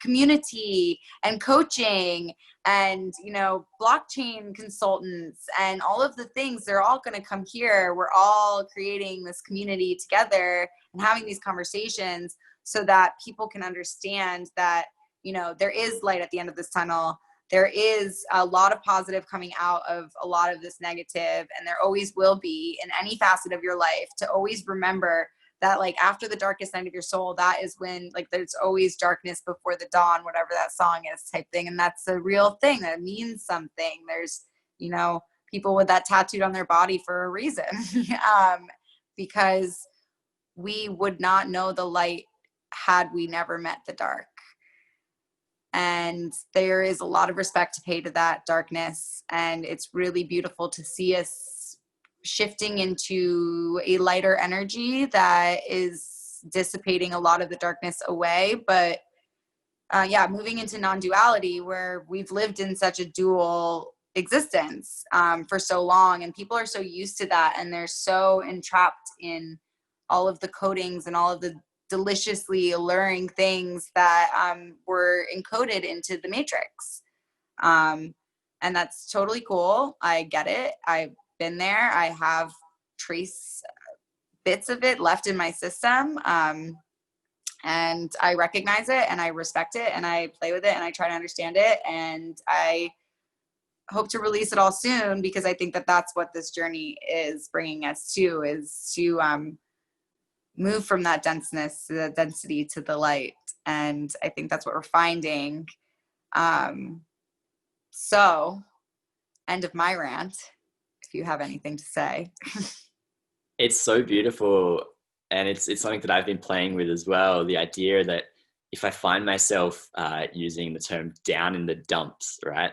community and coaching and, blockchain consultants and all of the things. They're all going to come here. We're all creating this community together and having these conversations so that people can understand that, there is light at the end of this tunnel. There is a lot of positive coming out of a lot of this negative, and there always will be in any facet of your life. To always remember that, like, after the darkest night of your soul, that is when, like, there's always darkness before the dawn, whatever that song is type thing. And that's a real thing that means something. There's, people with that tattooed on their body for a reason, because we would not know the light had we never met the dark. And there is a lot of respect to pay to that darkness. And it's really beautiful to see us shifting into a lighter energy that is dissipating a lot of the darkness away. But moving into non-duality, where we've lived in such a dual existence for so long, and people are so used to that, and they're so entrapped in all of the codings and all of the deliciously alluring things that were encoded into the matrix. And that's totally cool. I get it. I've been there. I have trace bits of it left in my system. And I recognize it and I respect it and I play with it and I try to understand it. And I hope to release it all soon, because I think that that's what this journey is bringing us to, is to move from that denseness to the density to the light. And I think that's what we're finding. So end of my rant, if you have anything to say. It's so beautiful. And it's something that I've been playing with as well. The idea that if I find myself using the term down in the dumps, right?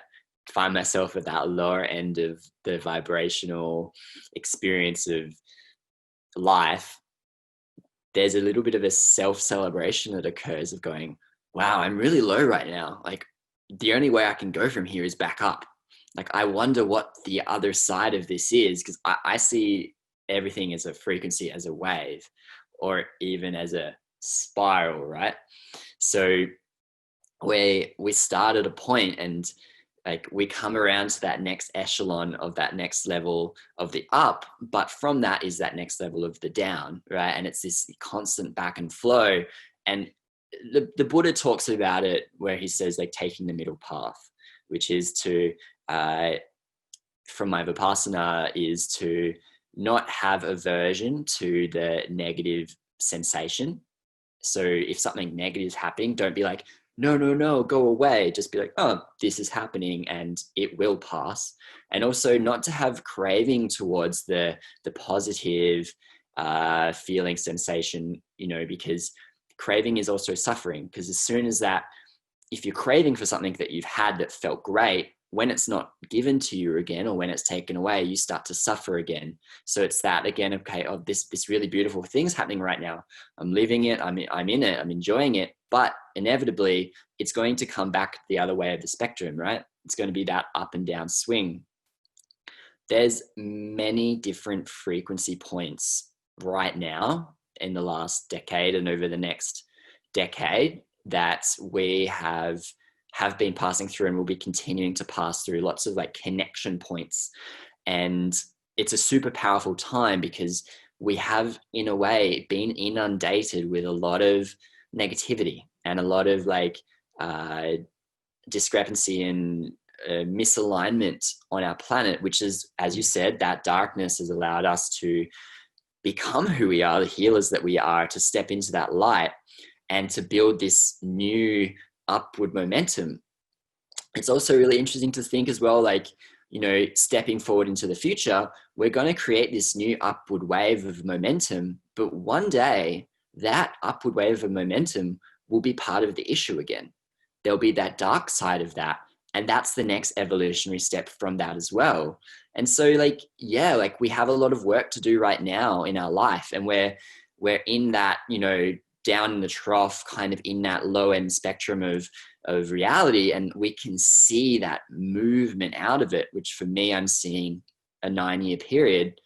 Find myself at that lower end of the vibrational experience of life, there's a little bit of a self-celebration that occurs of going, wow, I'm really low right now. Like, the only way I can go from here is back up. Like, I wonder what the other side of this is, because I see everything as a frequency, as a wave, or even as a spiral, right? So we start at a point, and like we come around to that next echelon of that next level of the up, but from that is that next level of the down, right? And it's this constant back and flow. And the Buddha talks about it where he says, like, taking the middle path, which is to, from my Vipassana, is to not have aversion to the negative sensation. So if something negative is happening, don't be like, no, go away. Just be like, oh, this is happening and it will pass. And also not to have craving towards the positive feeling, sensation, because craving is also suffering. Because as soon as that, if you're craving for something that you've had that felt great, when it's not given to you again, or when it's taken away, you start to suffer again. So it's that again, okay, oh, this really beautiful thing's happening right now. I'm living it, I'm in it, I'm enjoying it, but inevitably it's going to come back the other way of the spectrum, right? It's going to be that up and down swing. There's many different frequency points right now in the last decade and over the next decade that we have been passing through and will be continuing to pass through, lots of like connection points. And it's a super powerful time because we have, in a way, been inundated with a lot of negativity and a lot of like discrepancy and misalignment on our planet, which is, as you said, that darkness has allowed us to become who we are, the healers that we are, to step into that light and to build this new upward momentum. It's also really interesting to think as well, like, you know, stepping forward into the future, we're going to create this new upward wave of momentum, but one day that upward wave of momentum will be part of the issue again. There'll be that dark side of that, and that's the next evolutionary step from that as well. And so like, yeah, like we have a lot of work to do right now in our life, and we're in that, you know, down in the trough, kind of in that low end spectrum of reality, and we can see that movement out of it, which for me, I'm seeing a 9-year period.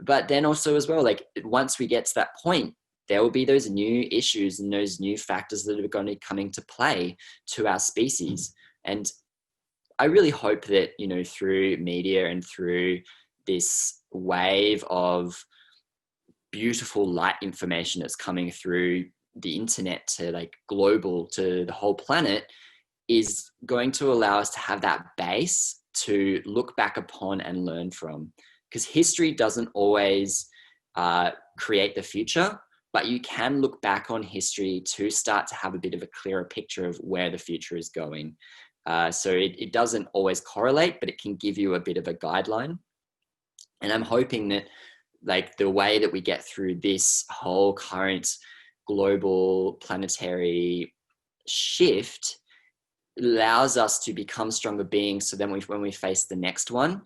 But then also as well, like once we get to that point, there will be those new issues and those new factors that are going to come into play to our species. And I really hope that, you know, through media and through this wave of beautiful light information that's coming through the internet to like global, to the whole planet, is going to allow us to have that base to look back upon and learn from. Because history doesn't always create the future, but you can look back on history to start to have a bit of a clearer picture of where the future is going. So it doesn't always correlate, but it can give you a bit of a guideline. And I'm hoping that like the way that we get through this whole current global planetary shift allows us to become stronger beings. So then when we face the next one,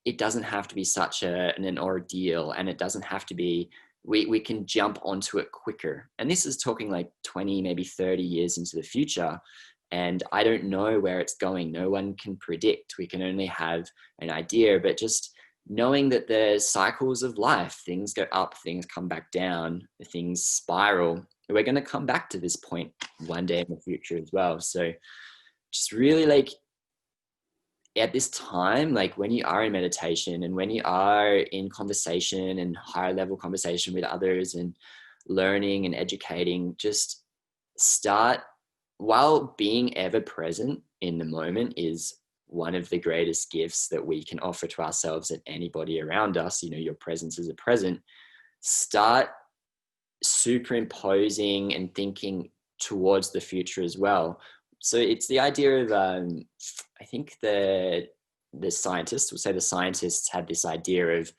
it doesn't have to be such an ordeal, and it doesn't have to be, we can jump onto it quicker. And this is talking like 20, maybe 30 years into the future. And I don't know where it's going. No one can predict. We can only have an idea, but just knowing that the cycles of life, things go up, things come back down, things spiral. We're going to come back to this point one day in the future as well. So just really like at this time, like when you are in meditation and when you are in conversation and higher level conversation with others and learning and educating, just start, while being ever present in the moment is one of the greatest gifts that we can offer to ourselves and anybody around us. You know, your presence is a present. Start superimposing and thinking towards the future as well. So it's the idea of, I think the scientists, we'll say the scientists had this idea of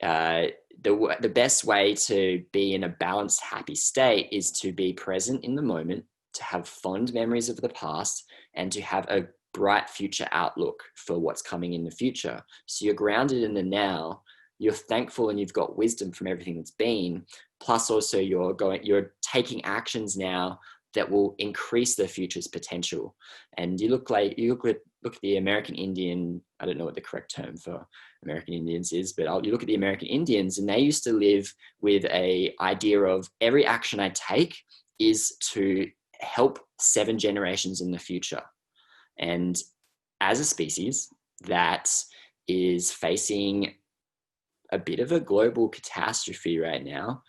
the best way to be in a balanced, happy state is to be present in the moment, to have fond memories of the past, and to have a bright future outlook for what's coming in the future. So you're grounded in the now, you're thankful, and you've got wisdom from everything that's been, plus also you're taking actions now that will increase the future's potential. And you look at the American Indian, I don't know what the correct term for American Indians is, but you look at the American Indians, and they used to live with a idea of every action I take is to help 7 generations in the future. And as a species that is facing a bit of a global catastrophe right now,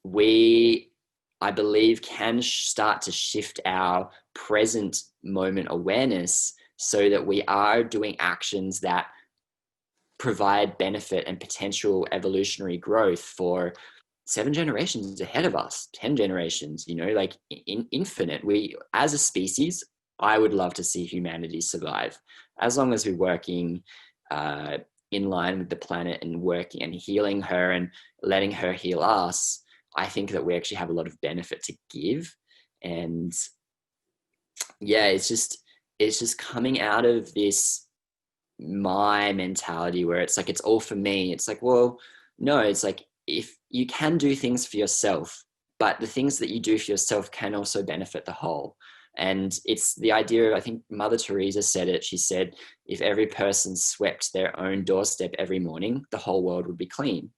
we, I believe, can start to shift our present moment awareness so that we are doing actions that provide benefit and potential evolutionary growth for 7 generations ahead of us, 10 generations, you know, like infinite. We, as a species, I would love to see humanity survive as long as we're working in line with the planet and working and healing her and letting her heal us. I think that we actually have a lot of benefit to give. And yeah, it's it's just coming out of this my mentality where it's like, it's all for me. It's like, well, no, it's like, if you can do things for yourself, but the things that you do for yourself can also benefit the whole. And it's the idea of, I think Mother Teresa said it. She said, if every person swept their own doorstep every morning, the whole world would be clean.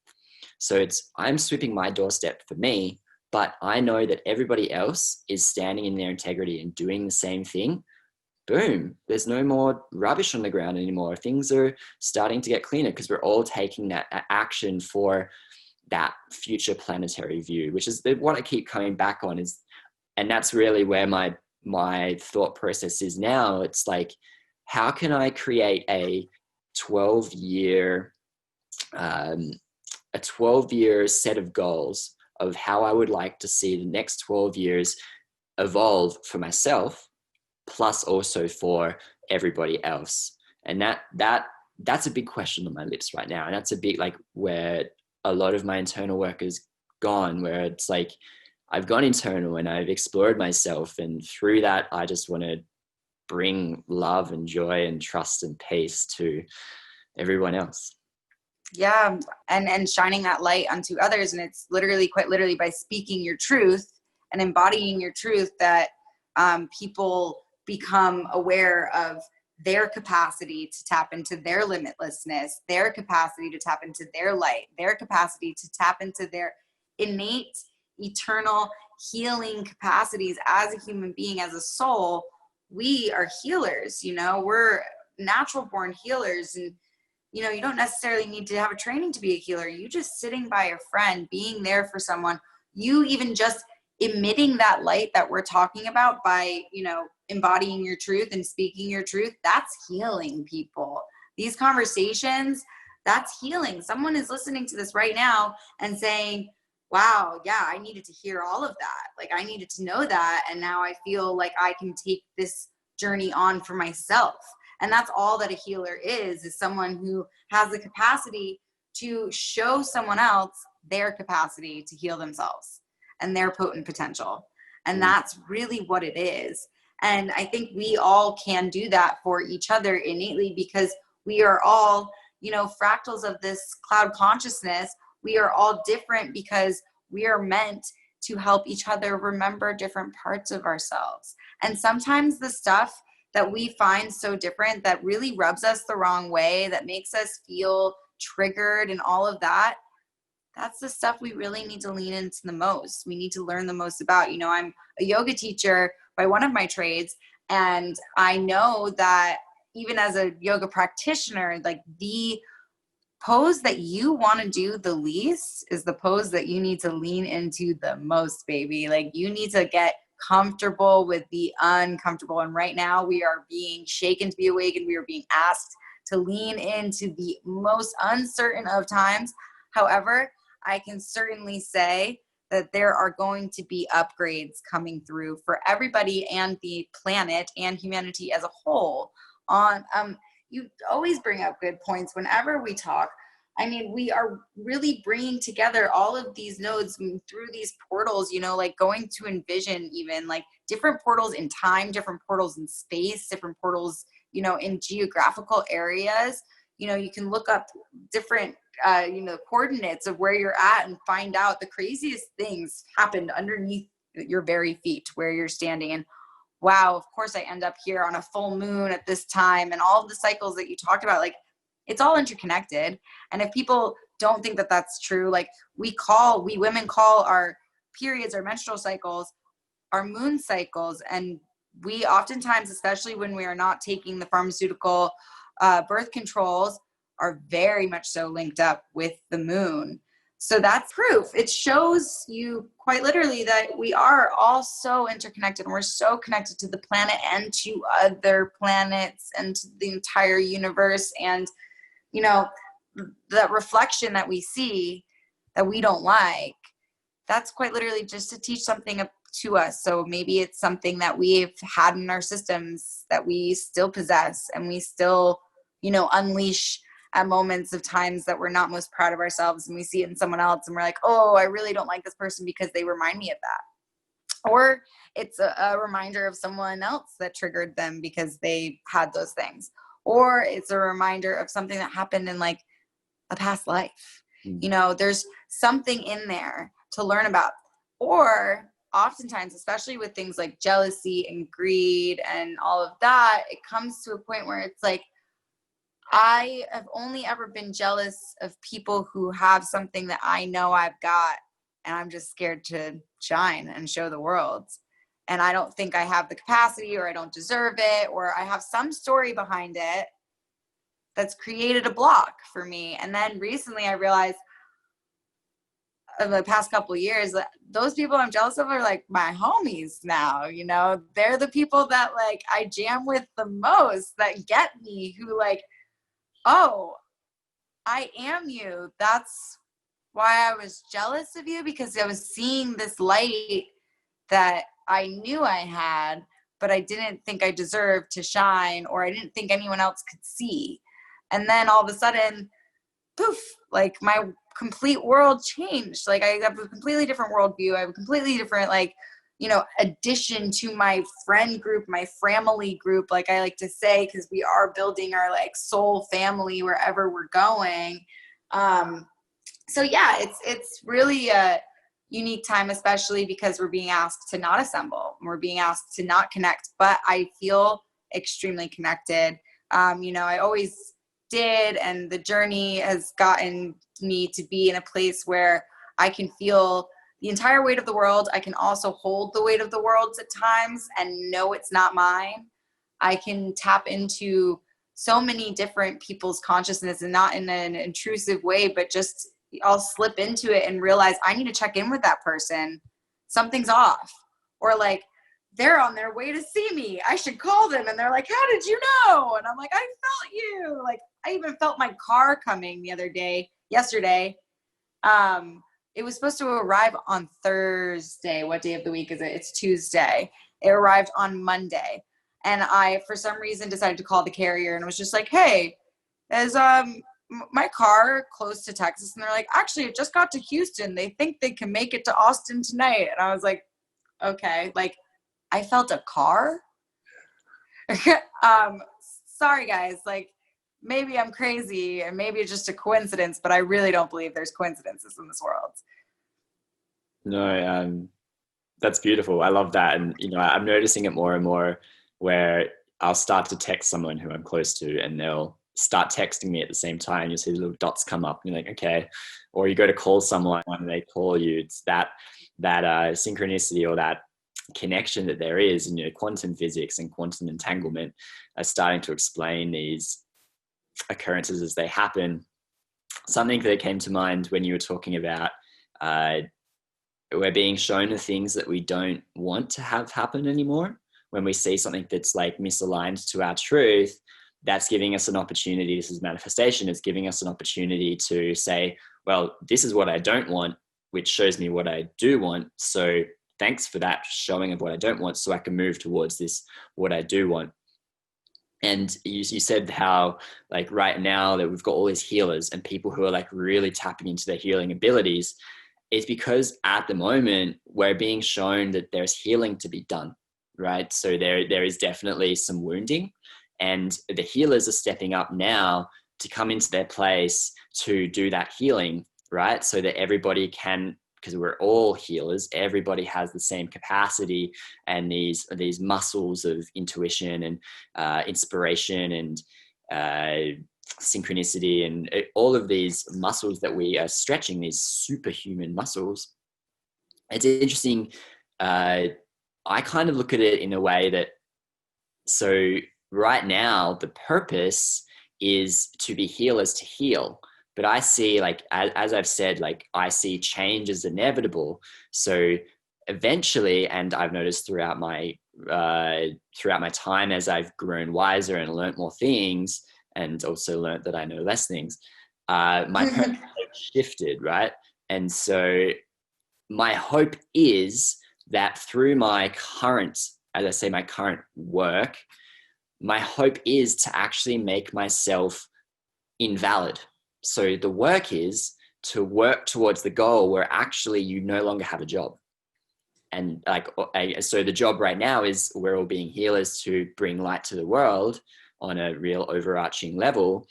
So it's, I'm sweeping my doorstep for me, but I know that everybody else is standing in their integrity and doing the same thing. Boom, there's no more rubbish on the ground anymore. Things are starting to get cleaner because we're all taking that action for that future planetary view, which is what I keep coming back on is, and that's really where my thought process is now. It's like, how can I create a 12-year a 12-year set of goals of how I would like to see the next 12 years evolve for myself, plus also for everybody else. And that's a big question on my lips right now. And that's a big, like, where a lot of my internal work has gone, where it's like, I've gone internal and I've explored myself. And through that, I just want to bring love and joy and trust and peace to everyone else. Yeah. And shining that light onto others. And it's literally, quite literally, by speaking your truth and embodying your truth that people become aware of their capacity to tap into their limitlessness, their capacity to tap into their light, their capacity to tap into their innate, eternal healing capacities as a human being, as a soul. We are healers, we're natural born healers. And, you don't necessarily need to have a training to be a healer. You just sitting by a friend, being there for someone, you even just emitting that light that we're talking about by, embodying your truth and speaking your truth, that's healing people. These conversations, that's healing. Someone is listening to this right now and saying, wow, yeah, I needed to hear all of that. Like, I needed to know that. And now I feel like I can take this journey on for myself. And that's all that a healer is someone who has the capacity to show someone else their capacity to heal themselves and their potent potential. And that's really what it is. And I think we all can do that for each other innately, because we are all, fractals of this cloud consciousness. We are all different because we are meant to help each other remember different parts of ourselves. And sometimes the stuff that we find so different that really rubs us the wrong way, that makes us feel triggered and all of that, that's the stuff we really need to lean into the most. We need to learn the most about. I'm a yoga teacher by one of my trades, and I know that even as a yoga practitioner, like, the pose that you want to do the least is the pose that you need to lean into the most, baby. Like, you need to get comfortable with the uncomfortable. And right now we are being shaken to be awakened. We are being asked to lean into the most uncertain of times. However, I can certainly say that there are going to be upgrades coming through for everybody and the planet and humanity as a whole. On you always bring up good points whenever we talk. I mean, we are really bringing together all of these nodes through these portals, like going to envision even like different portals in time, different portals in space, different portals, in geographical areas. You can look up different, coordinates of where you're at and find out the craziest things happened underneath your very feet where you're standing. And wow, of course I end up here on a full moon at this time, and all of the cycles that you talked about, like, it's all interconnected. And if people don't think that that's true, like, we women call our periods, our menstrual cycles, our moon cycles. And we oftentimes, especially when we are not taking the pharmaceutical birth controls, are very much so linked up with the moon. So that's proof. It shows you quite literally that we are all so interconnected, and we're so connected to the planet and to other planets and to the entire universe. And, the reflection that we see that we don't like, that's quite literally just to teach something to us. So maybe it's something that we've had in our systems that we still possess, and we still, unleash at moments of times that we're not most proud of ourselves, and we see it in someone else and we're like, oh, I really don't like this person because they remind me of that. Or it's a reminder of someone else that triggered them because they had those things. Or it's a reminder of something that happened in like a past life. You know, there's something in there to learn about. Or oftentimes, especially with things like jealousy and greed and all of that, it comes to a point where it's like, I have only ever been jealous of people who have something that I know I've got, and I'm just scared to shine and show the world. And I don't think I have the capacity, or I don't deserve it, or I have some story behind it that's created a block for me. And then recently I realized, of the past couple of years, that those people I'm jealous of are like my homies now. You know, they're the people that like I jam with the most, that get me, who like, oh, I am you. That's why I was jealous of you, because I was seeing this light that I knew I had, but I didn't think I deserved to shine, or I didn't think anyone else could see. And then all of a sudden, poof, like my complete world changed. Like I have a completely different worldview. I have a completely different, like, you know, addition to my friend group, my family group, like I like to say, because we are building our like soul family wherever we're going. So yeah, it's really a unique time, especially because we're being asked to not assemble. We're being asked to not connect, but I feel extremely connected. You know, I always did, and the journey has gotten me to be in a place where I can feel the entire weight of the world. I can also hold the weight of the world at times and know it's not mine. I can tap into so many different people's consciousness, and not in an intrusive way, but just I'll slip into it and realize I need to check in with that person. Something's off. Or like, they're on their way to see me, I should call them. And they're like, how did you know? And I'm like, I felt you. Like, I even felt my car coming yesterday. It was supposed to arrive on Thursday. What day of the week is it? It's Tuesday. It arrived on Monday. And I, for some reason, decided to call the carrier and was just like, hey, is my car close to Texas? And they're like, actually, it just got to Houston. They think they can make it to Austin tonight. And I was like, okay. Like, I felt a car. Sorry guys, like maybe I'm crazy and maybe it's just a coincidence, but I really don't believe there's coincidences in this world. No, that's beautiful. I love that. And, you know, I'm noticing it more and more, where I'll start to text someone who I'm close to and they'll start texting me at the same time. You see the little dots come up and you're like, okay. Or you go to call someone and they call you. It's that synchronicity, or that connection that there is. And, you know, quantum physics and quantum entanglement are starting to explain these occurrences as they happen. Something that came to mind when you were talking about we're being shown the things that we don't want to have happen anymore. When we see something that's like misaligned to our truth, that's giving us an opportunity. This is manifestation. It's giving us an opportunity to say, well, this is what I don't want, which shows me what I do want. So thanks for that showing of what I don't want, so I can move towards this, what I do want. And you said how, like, right now that we've got all these healers and people who are like really tapping into their healing abilities. It's because at the moment we're being shown that there's healing to be done, right? So there is definitely some wounding, and the healers are stepping up now to come into their place to do that healing, right? So that everybody can, because we're all healers, everybody has the same capacity and these muscles of intuition and inspiration and synchronicity and all of these muscles that we are stretching, these superhuman muscles. It's interesting. I kind of look at it in a way that, so right now the purpose is to be healers to heal. But I see, like, as I've said, like, I see change as inevitable. So eventually, and I've noticed throughout my time as I've grown wiser and learned more things, and also learned that I know less things, my purpose shifted, right? And so my hope is that through my current, as I say, my current work, my hope is to actually make myself invalid. So the work is to work towards the goal where actually you no longer have a job. And like, so the job right now is we're all being healers to bring light to the world on a real overarching level.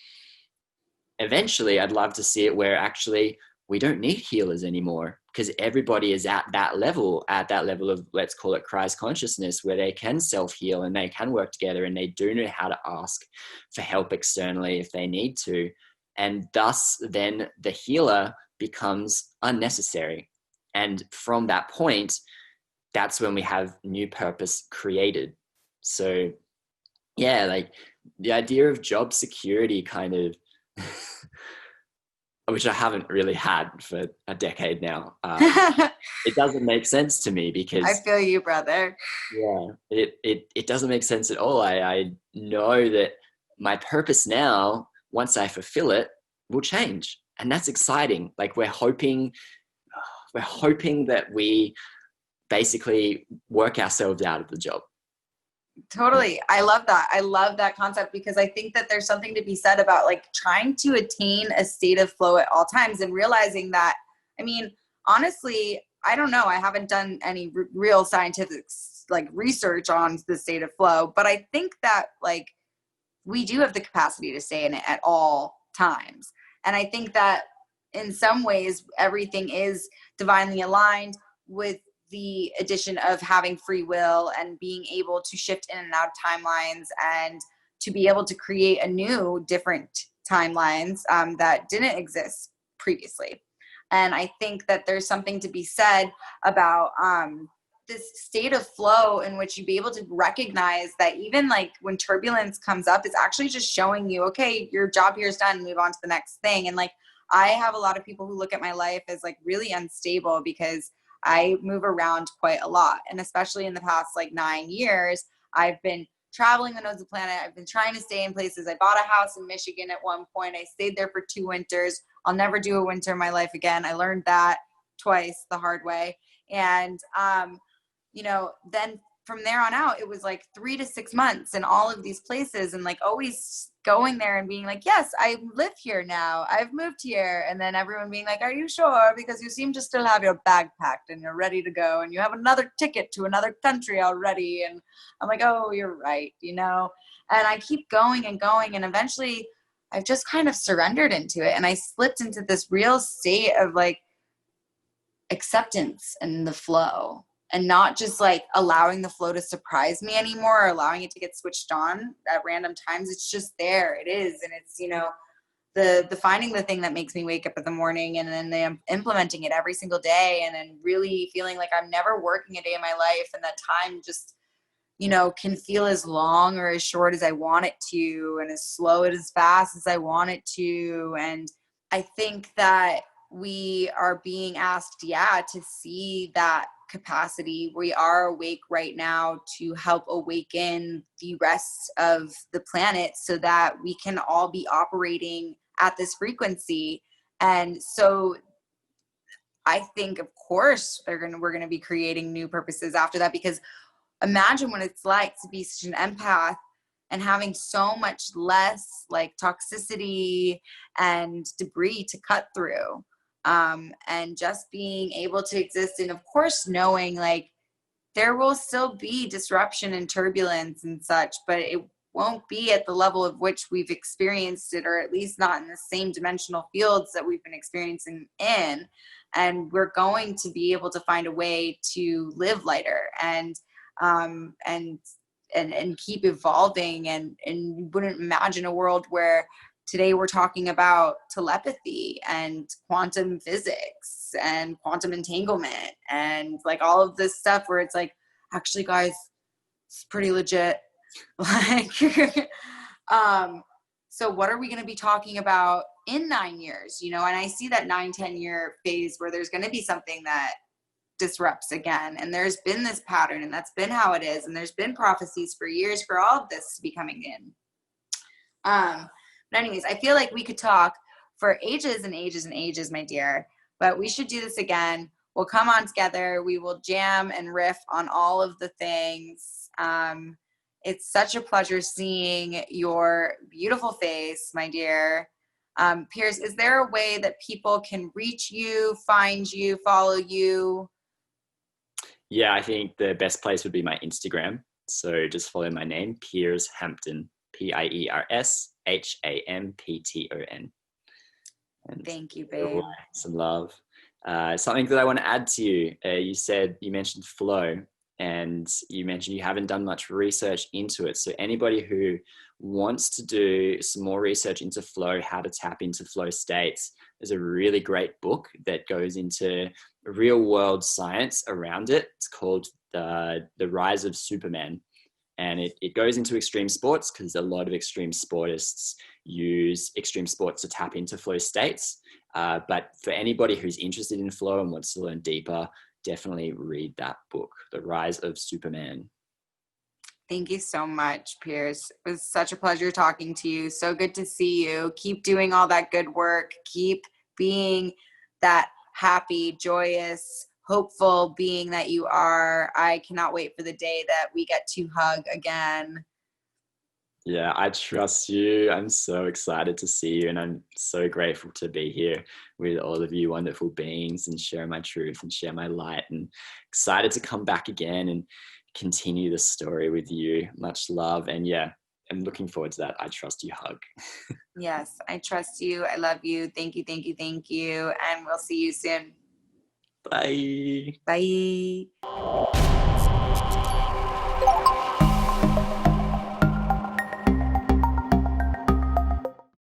Eventually, I'd love to see it where actually we don't need healers anymore, because everybody is at that level of, let's call it Christ consciousness, where they can self-heal and they can work together and they do know how to ask for help externally if they need to. And thus then the healer becomes unnecessary. And from that point, that's when we have new purpose created. So yeah, like the idea of job security kind of which I haven't really had for a decade now. It doesn't make sense to me because I feel you, brother. yeah, it doesn't make sense at all. I know that my purpose now, once I fulfill it, will change, and that's exciting. Like we're hoping that we basically work ourselves out of the job. Totally. I love that. I love that concept because I think that there's something to be said about like trying to attain a state of flow at all times and realizing that, I mean, honestly, I don't know. I haven't done any real scientific like research on the state of flow, but I think that like we do have the capacity to stay in it at all times. And I think that in some ways, everything is divinely aligned with the addition of having free will and being able to shift in and out of timelines and to be able to create a new different timelines that didn't exist previously. And I think that there's something to be said about this state of flow in which you be able to recognize that even like when turbulence comes up, it's actually just showing you, okay, your job here is done, move on to the next thing. And like I have a lot of people who look at my life as like really unstable because I move around quite a lot. And especially in the past like 9 years, I've been traveling the nodes of the planet. I've been trying to stay in places. I bought a house in Michigan at one point. I stayed there for 2 winters. I'll never do a winter in my life again. I learned that twice the hard way. And, then from there on out, it was like 3 to 6 months in all of these places and like always going there and being like, yes, I live here now. I've moved here. And then everyone being like, are you sure? Because you seem to still have your bag packed and you're ready to go. And you have another ticket to another country already. And I'm like, oh, you're right. And I keep going and going. And eventually I've just kind of surrendered into it. And I slipped into this real state of like acceptance and the flow. And not just like allowing the flow to surprise me anymore or allowing it to get switched on at random times. It's just there. It is. And it's, the finding the thing that makes me wake up in the morning and then implementing it every single day and then really feeling like I'm never working a day in my life and that time just, can feel as long or as short as I want it to and as slow and as fast as I want it to. And I think that we are being asked, to see that capacity. We are awake right now to help awaken the rest of the planet so that we can all be operating at this frequency. And so I think, of course, we're going to be creating new purposes after that, because imagine what it's like to be such an empath and having so much less like toxicity and debris to cut through. And just being able to exist, and of course knowing like there will still be disruption and turbulence and such, but it won't be at the level of which we've experienced it, or at least not in the same dimensional fields that we've been experiencing in. And we're going to be able to find a way to live lighter and keep evolving. And you wouldn't imagine a world where today we're talking about telepathy and quantum physics and quantum entanglement and like all of this stuff where it's like, actually guys, it's pretty legit. Like, so what are we going to be talking about in 9 years? And I see that 9-10 year phase where there's going to be something that disrupts again. And there's been this pattern and that's been how it is. And there's been prophecies for years for all of this to be coming in. But anyways, I feel like we could talk for ages and ages and ages, my dear, but we should do this again. We'll come on together. We will jam and riff on all of the things. It's such a pleasure seeing your beautiful face, my dear. Piers, is there a way that people can reach you, find you, follow you? Yeah, I think the best place would be my Instagram. So just follow my name, Piers Hampton, PiersHampton. And Thank you, your babe. some love. Something that I want to add to you. You mentioned flow, and you mentioned you haven't done much research into it. So anybody who wants to do some more research into flow, how to tap into flow states, there's a really great book that goes into real world science around it. It's called the Rise of Superman. And it goes into extreme sports because a lot of extreme sportists use extreme sports to tap into flow states. But for anybody who's interested in flow and wants to learn deeper, definitely read that book, The Rise of Superman. Thank you so much, Piers. It was such a pleasure talking to you. So good to see you. Keep doing all that good work. Keep being that happy, joyous, hopeful being that you are. I cannot wait for the day that we get to hug again. Yeah, I trust you. I'm so excited to see you, and I'm so grateful to be here with all of you wonderful beings and share my truth and share my light, and excited to come back again and continue the story with you. Much love. And yeah, I'm looking forward to that. I trust you hug. Yes, I trust you. I love you. Thank you, thank you, thank you. And we'll see you soon. Bye. Bye.